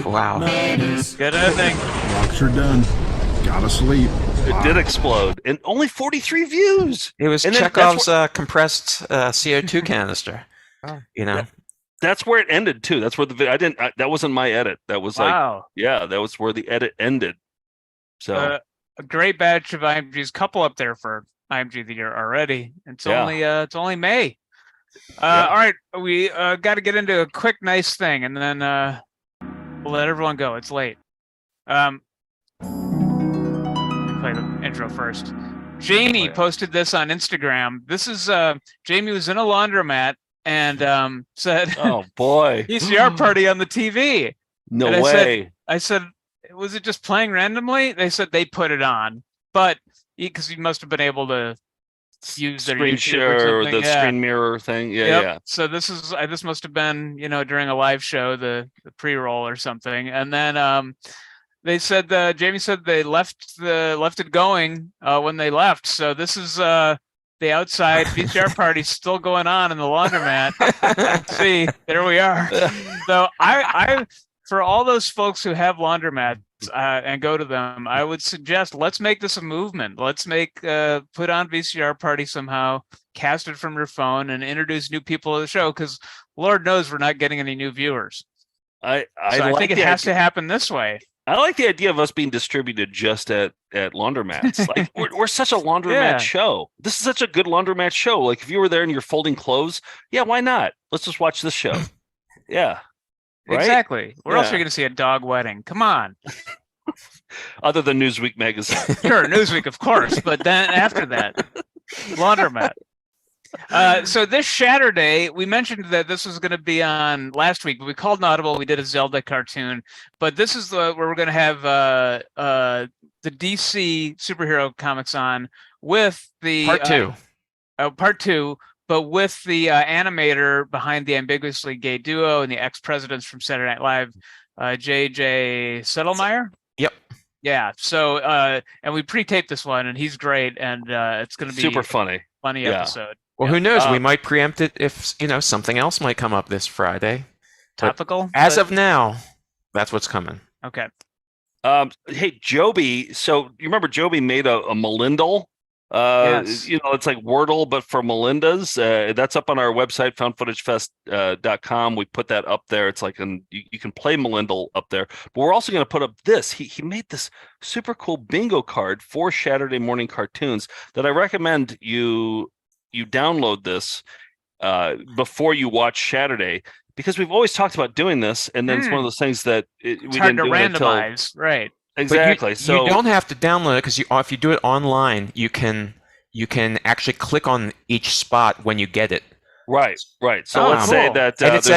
wow.
Good evening.
Rocks are done. Gotta sleep.
It did explode, and only 43 views.
It was
And then
Chekhov's compressed CO2 canister. You know,
That's where it ended too. That's where the video. That wasn't my edit. That was
Wow.
that was where the edit ended. So
A great batch of IMG's, couple up there for IMG of the year already. It's only May. All right, we got to get into a quick, nice thing, and then we'll let everyone go. It's late. Let me play the intro first. Jamie posted this on Instagram. This is Jamie was in a laundromat and said,
"Oh boy,
VCR party on the TV."
No
And
way.
I said, was it just playing randomly? They said they put it on, but because you must have been able to use their
Screen
YouTube
share or
something.
the screen mirror thing. Yeah,
Yep.
yeah.
So this must have been, during a live show, the pre-roll or something. And then they said Jamie said they left it going when they left. So this is the outside VCR party still going on in the laundromat. See, there we are. So I for all those folks who have laundromats and go to them, I would suggest let's make this a movement. Let's make put on VCR party somehow, cast it from your phone, and introduce new people to the show. Because Lord knows we're not getting any new viewers.
I
think it has to happen this way.
I like the idea of us being distributed just at laundromats. Like we're such a laundromat
Yeah.
show. This is such a good laundromat show. Like if you were there and you're folding clothes, yeah, why not? Let's just watch this show. Yeah. Right?
Exactly. Where else are
Yeah.
you going to see a dog wedding? Come on.
Other than Newsweek magazine.
Sure, Newsweek, of course, but then after that, laundromat. So this Saturday, we mentioned that this was going to be on last week, but we called an audible. We did a Zelda cartoon, but this is where we're going to have the DC superhero comics on with the part two, but with the animator behind the ambiguously gay duo and the ex-presidents from Saturday Night Live, J.J. Settlemeyer.
Yep.
Yeah. So and we pre-taped this one, and he's great, and it's going to be
Super funny
episode.
Well, who knows? We might preempt it if something else might come up this Friday.
Topical.
As of now, that's what's coming.
Okay.
Hey, Joby. So you remember Joby made a Melindle?
Yes.
It's like Wordle, but for Melindas. That's up on our website, foundfootagefest.com. We put that up there. It's like you can play Melindle up there. But we're also going to put up this. He made this super cool bingo card for Saturday morning cartoons that I recommend you download this before you watch Saturday, because we've always talked about doing this, and then it's one of those things that we
hard
didn't
to
do it until
randomize, right?
Exactly.
But you don't have to download it, because if you do it online, you can actually click on each spot when you get it.
Right. So let's say that
and it's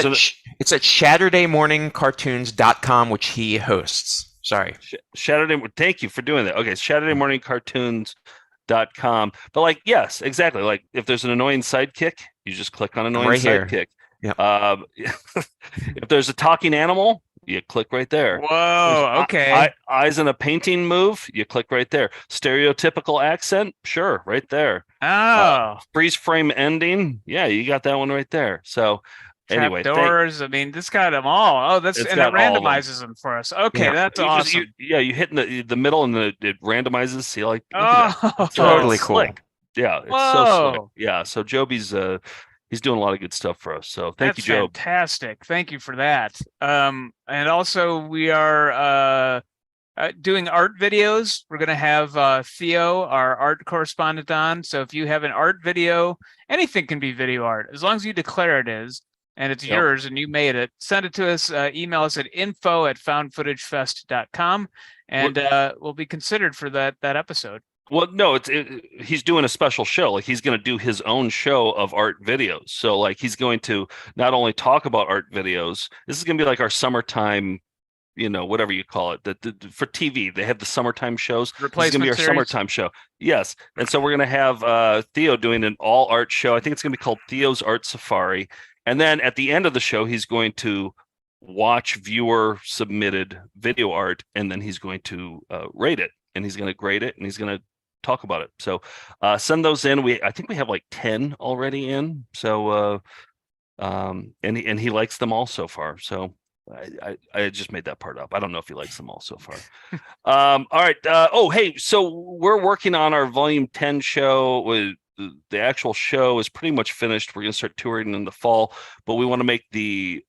at SaturdayMorningCartoons.com, which he hosts. Sorry.
Saturday. Thank you for doing that. Okay, SaturdayMorningCartoons.com. But yes, exactly. Like if there's an annoying sidekick, you just click on annoying
Right here.
sidekick.
Yep.
If there's a talking animal, you click right there.
Whoa, okay.
Eyes in a painting move, you click right there. Stereotypical accent, sure, right there.
Oh.
Freeze frame ending, yeah, you got that one right there. So Anyway,
doors. I mean, this got them all. Oh, that's
It's
and it
got all of them.
randomizes them for us. Okay,
Yeah.
that's
You just-
awesome.
you hit in the middle and it randomizes. See, like, look
Oh,
at that. It's,
Totally
it's
cool.
slick. Yeah, it's so slick.
Whoa.
Yeah, so Joby's he's doing a lot of good stuff for us. So thank
That's
you, Job.
fantastic. Thank you for that. And also we are doing art videos. We're going to have Theo, our art correspondent, on. So if you have an art video, anything can be video art, as long as you declare it is, and it's yours and you made it, send it to us. Email us at info@foundfootagefest.com, and we'll be considered for that episode.
Well, no, he's doing a special show. Like, he's going to do his own show of art videos. So, like, he's going to not only talk about art videos. This is going to be like our summertime, whatever you call it. For TV, they have the summertime shows. This is going to be our summertime show. Yes, and so we're going to have Theo doing an all art show. I think it's going to be called Theo's Art Safari. And then at the end of the show, he's going to watch viewer submitted video art, and then he's going to rate it, and he's going to grade it, and he's going to talk about it. So send those in. I think we have like 10 already in. So and he likes them all so far. So I just made that part up. I don't know if he likes them all so far. All right. Hey, so we're working on our volume 10 show. The actual show is pretty much finished. We're going to start touring in the fall, but we want to make the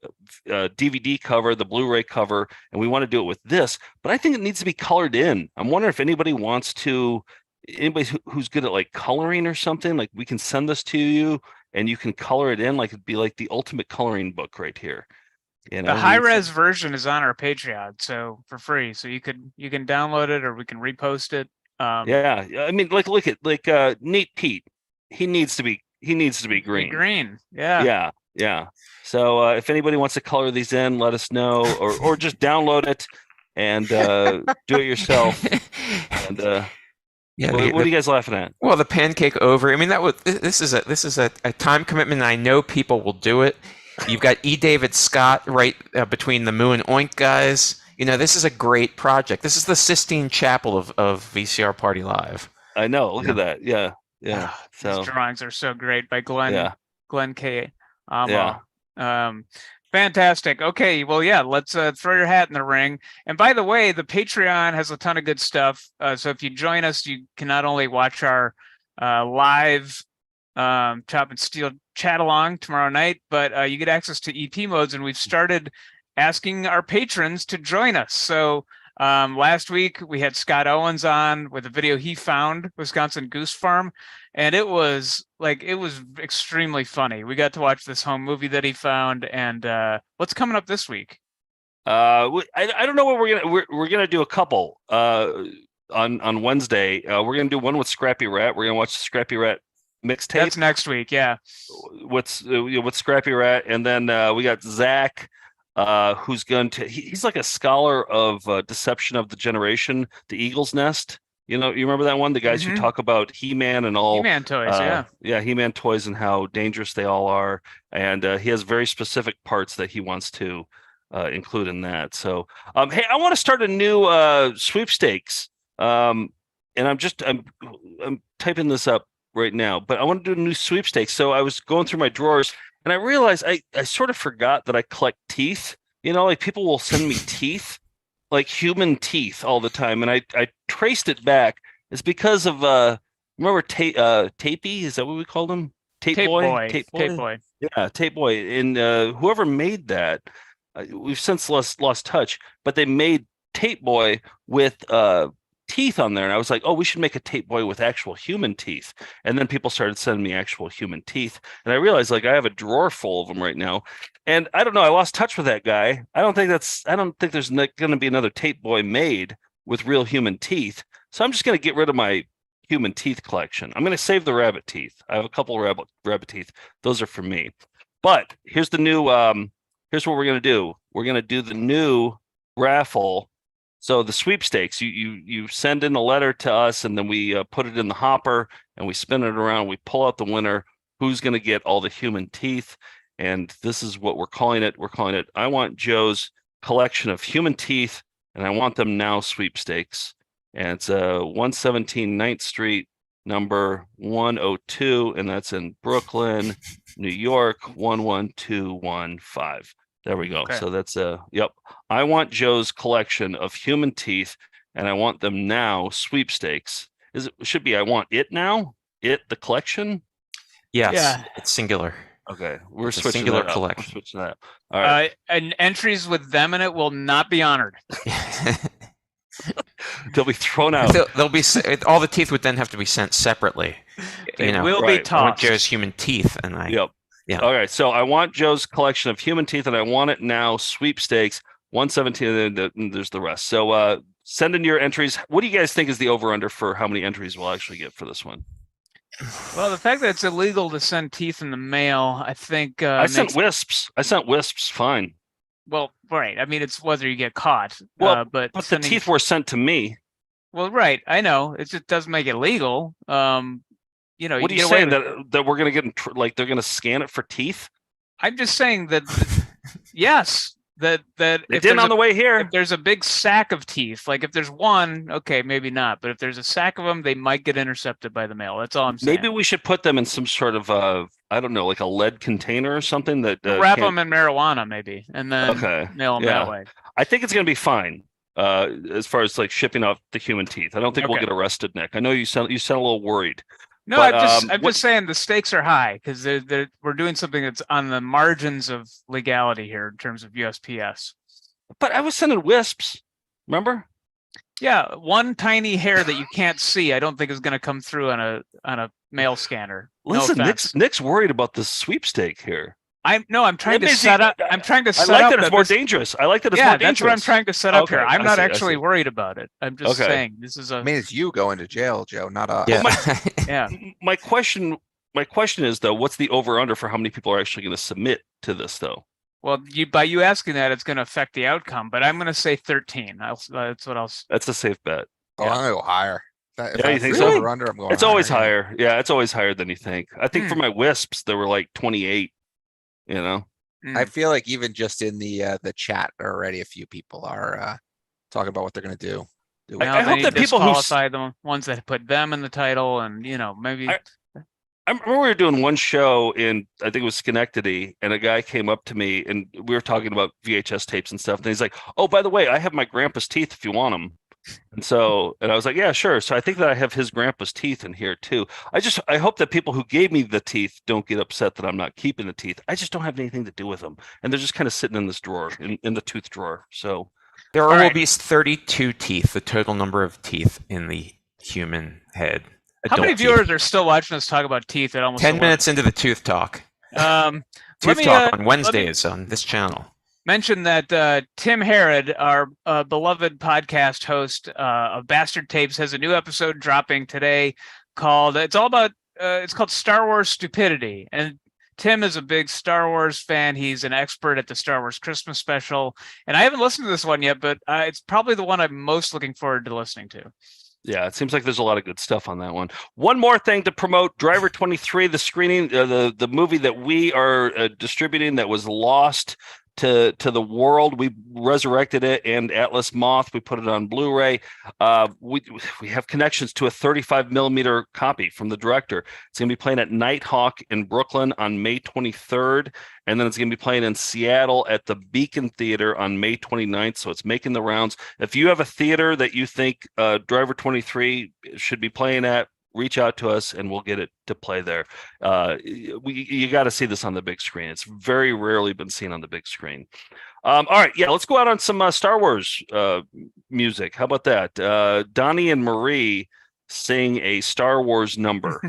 DVD cover, the Blu-ray cover, and we want to do it with this. But I think it needs to be colored in. I'm wondering if anybody who's good at like coloring or something, like we can send this to you and you can color it in. Like, it'd be like the ultimate coloring book right here.
The high-res version is on our Patreon, so for free. So you can download it, or we can repost it.
Yeah, I mean, look at Nate Pete. He needs to be green.
Green, yeah.
So if anybody wants to color these in, let us know, or just download it and do it yourself. And what are you guys laughing at?
Well, the pancake over. I mean, this is a time commitment. And I know people will do it. You've got E. David Scott right between the Moo and Oink guys. This is a great project. This is the Sistine Chapel of VCR Party Live.
I know. Look at that. Yeah. So
these drawings are so great by Glenn K.
Yeah.
Fantastic. Okay, well, yeah, let's throw your hat in the ring. And by the way, the Patreon has a ton of good stuff. So if you join us, you can not only watch our live Chop and Steel chat along tomorrow night, but you get access to EP modes, and we've started asking our patrons to join us. So last week we had Scott Owens on with a video he found, Wisconsin Goose Farm, and it was extremely funny. We got to watch this home movie that he found. And what's coming up this week?
I don't know what we're gonna do a couple on Wednesday. We're gonna do one with Scrappy Rat. We're gonna watch the Scrappy Rat mixtape.
That's next week, yeah.
With Scrappy Rat, and then we got Zach, who's going to. He's like a scholar of Deception of the Generation, the Eagle's Nest. You remember that one? The guys who talk about He-Man and all
He-Man toys,
yeah, He-Man toys and how dangerous they all are, and he has very specific parts that he wants to include in that. So, hey, I want to start a new sweepstakes, and I'm typing this up right now, but I want to do a new sweepstakes. So I was going through my drawers and I realized I sort of forgot that I collect teeth. Like, people will send me teeth, like human teeth, all the time, and I traced it back. It's because of remember Tapey? Is that what we called him? Tape Boy. Yeah, Tape Boy. And whoever made that, we've since lost touch, but they made Tape Boy with teeth on there, and I was like, oh, we should make a Tape Boy with actual human teeth. And then people started sending me actual human teeth, and I realized, like, I have a drawer full of them right now, and I don't know, I lost touch with that guy. I don't think there's going to be another Tape Boy made with real human teeth, so I'm just going to get rid of my human teeth collection. I'm going to save the rabbit teeth. I have a couple of rabbit teeth. Those are for me. But here's the new here's what we're going to do. We're going to do the new raffle. So the sweepstakes, you send in a letter to us, and then we put it in the hopper, and we spin it around. We pull out the winner. Who's going to get all the human teeth? And this is what we're calling it. We're calling it, I want Joe's collection of human teeth, and I want them now sweepstakes. And it's 117 9th Street, number 102, and that's in Brooklyn, New York, 11215. There we go.
Okay.
So that's yep. I want Joe's collection of human teeth, and I want them now sweepstakes. Should be I want it now? It the collection?
Yes,
Yeah.
it's singular.
Okay, we're
It's a
switching
singular
that up.
collection.
We're switching that up. All right.
And entries with them in it will not be honored.
They'll be thrown out.
They'll be all the teeth would then have to be sent separately.
They will be
I want
tossed.
Joe's human teeth, and
Yep.
Yeah.
Okay, so I want Joe's collection of human teeth, and I want it now sweepstakes 117, and then there's the rest. So send in your entries. What do you guys think is the over/under for how many entries we'll actually get for this one?
Well, the fact that it's illegal to send teeth in the mail, I think.
I sent wisps. Fine.
Well, right. I mean, it's whether you get caught.
Well,
but
the teeth were sent to me.
Well, right. I know. It just doesn't make it legal. You know.
What are you saying that we're going to get they're going to scan it for teeth?
I'm just saying that. Yes. That
they
if
did on the way here.
If there's a big sack of teeth, like if there's one, okay, maybe not. But if there's a sack of them, they might get intercepted by the mail. That's all I'm saying.
Maybe we should put them in some sort of I don't know, like a lead container or something that
wrap them in marijuana, maybe, and then mail them that way.
I think it's going to be fine as far as like shipping out the human teeth. I don't think we'll get arrested, Nick. I know you sound a little worried.
No,
but,
I'm just saying the stakes are high because we're doing something that's on the margins of legality here in terms of USPS.
But I was sending wisps, remember?
Yeah, one tiny hair that you can't see, I don't think is going to come through on a mail scanner.
Listen, Nick's worried about the sweepstake here.
I'm trying to set up. I'm trying to set
up. I like
up
that it's more dangerous. I like that it's more dangerous.
That's what I'm trying to set up here. I'm not
I
actually
see.
worried about it. I'm just saying this is
I mean, it's you going to jail, Joe, not us.
Yeah.
My question is though, what's the over under for how many people are actually going to submit to this though?
Well, by you asking that, it's going to affect the outcome. But I'm going to say 13. That's what I'll.
That's a safe bet.
Oh, I'm going to go higher. If
you think
so?
so?
Over under, I'm going.
It's
higher,
always higher. Yeah, it's always higher than you think. I think for my wisps, there were like 28. You know.
I feel like even just in the chat already, a few people are talking about what they're going to do.
I hope that people who
qualify the ones that put them in the title, and maybe.
I remember we were doing one show in, I think it was Schenectady, and a guy came up to me and we were talking about VHS tapes and stuff. And he's like, "Oh, by the way, I have my grandpa's teeth if you want them." And I was like, "Yeah, sure." So I think that I have his grandpa's teeth in here too. I hope that people who gave me the teeth don't get upset that I'm not keeping the teeth. I just don't have anything to do with them. And they're just kind of sitting in this drawer, in the tooth drawer. So
there will be 32 teeth, the total number of teeth in the human head.
How many viewers are still watching us talk about teeth at almost
10 minutes into the tooth talk? Tooth talk on Wednesdays on this channel.
Mention that Tim Herod, our beloved podcast host of Bastard Tapes, has a new episode dropping today called it's called Star Wars Stupidity. And Tim is a big Star Wars fan. He's an expert at the Star Wars Christmas special. And I haven't listened to this one yet, but it's probably the one I'm most looking forward to listening to.
Yeah, it seems like there's a lot of good stuff on that one. One more thing to promote: Driver 23, the screening, the movie that we are distributing that was lost to the world. We resurrected it, and Atlas Moth, we put it on Blu-ray. We have connections to a 35 millimeter copy from the director. It's going to be playing at Nighthawk in Brooklyn on May 23rd, and then it's going to be playing in Seattle at the Beacon Theater on May 29th. So it's making the rounds. If you have a theater that you think Driver 23 should be playing at, reach out to us and we'll get it to play there. You got to see this on the big screen. It's very rarely been seen on the big screen. All right, yeah, let's go out on some Star Wars music. How about that? Donnie and Marie sing a Star Wars number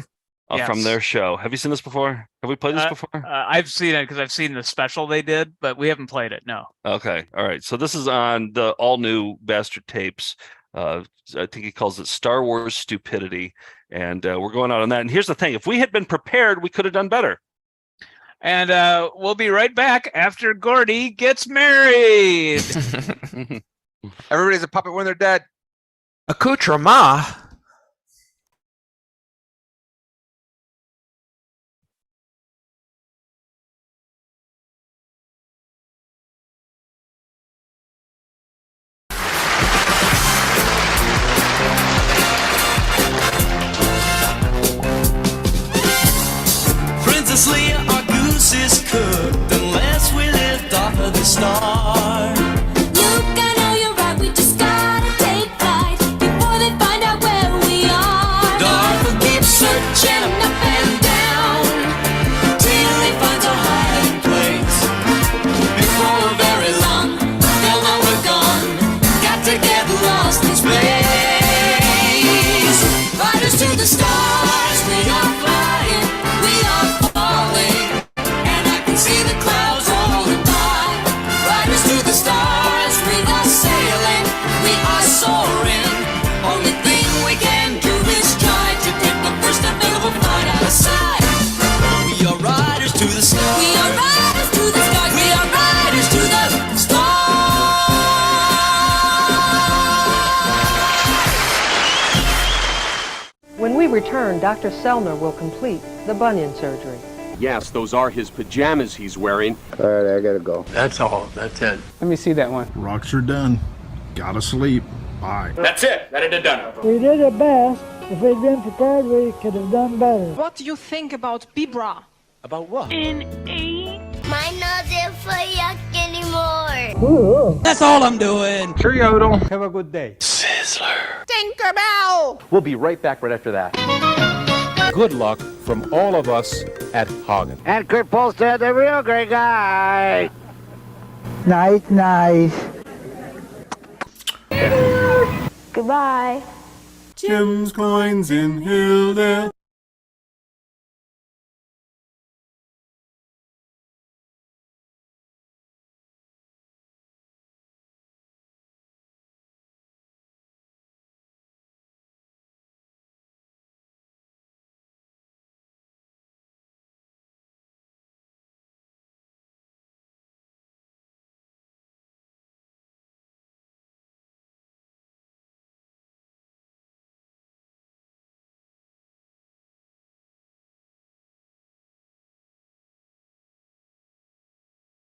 from their show. Have you seen this before? Have we played this before?
I've seen it because I've seen the special they did, but we haven't played it. No.
Okay. All right. So this is on the all new Bastard Tapes. I think he calls it Star Wars Stupidity. And we're going out on that. And here's the thing. If we had been prepared, we could have done better.
And we'll be right back after Gordy gets married.
Everybody's a puppet when they're dead.
Accoutrement.
we return, Dr. Sellner will complete the bunion surgery.
Yes, those are his pajamas he's wearing.
All right, I gotta go.
That's all. That's it.
Let me see that one.
Rocks are done. Gotta sleep. Bye.
That's it. That had done it.
We did our best. If we'd been prepared, we could have done better.
What do you think about Bibra?
About what?
In 8.
My nose isn't for yuck anymore.
Ooh.
That's all I'm doing.
Cheerio. Have a good day.
Sizzler.
Tinkerbell!
We'll be right back right after that.
Good luck from all of us at Hagen.
And Kurt Polstead, the real great guy. Night, night.
Goodbye.
Jim's Coins in Hilldale.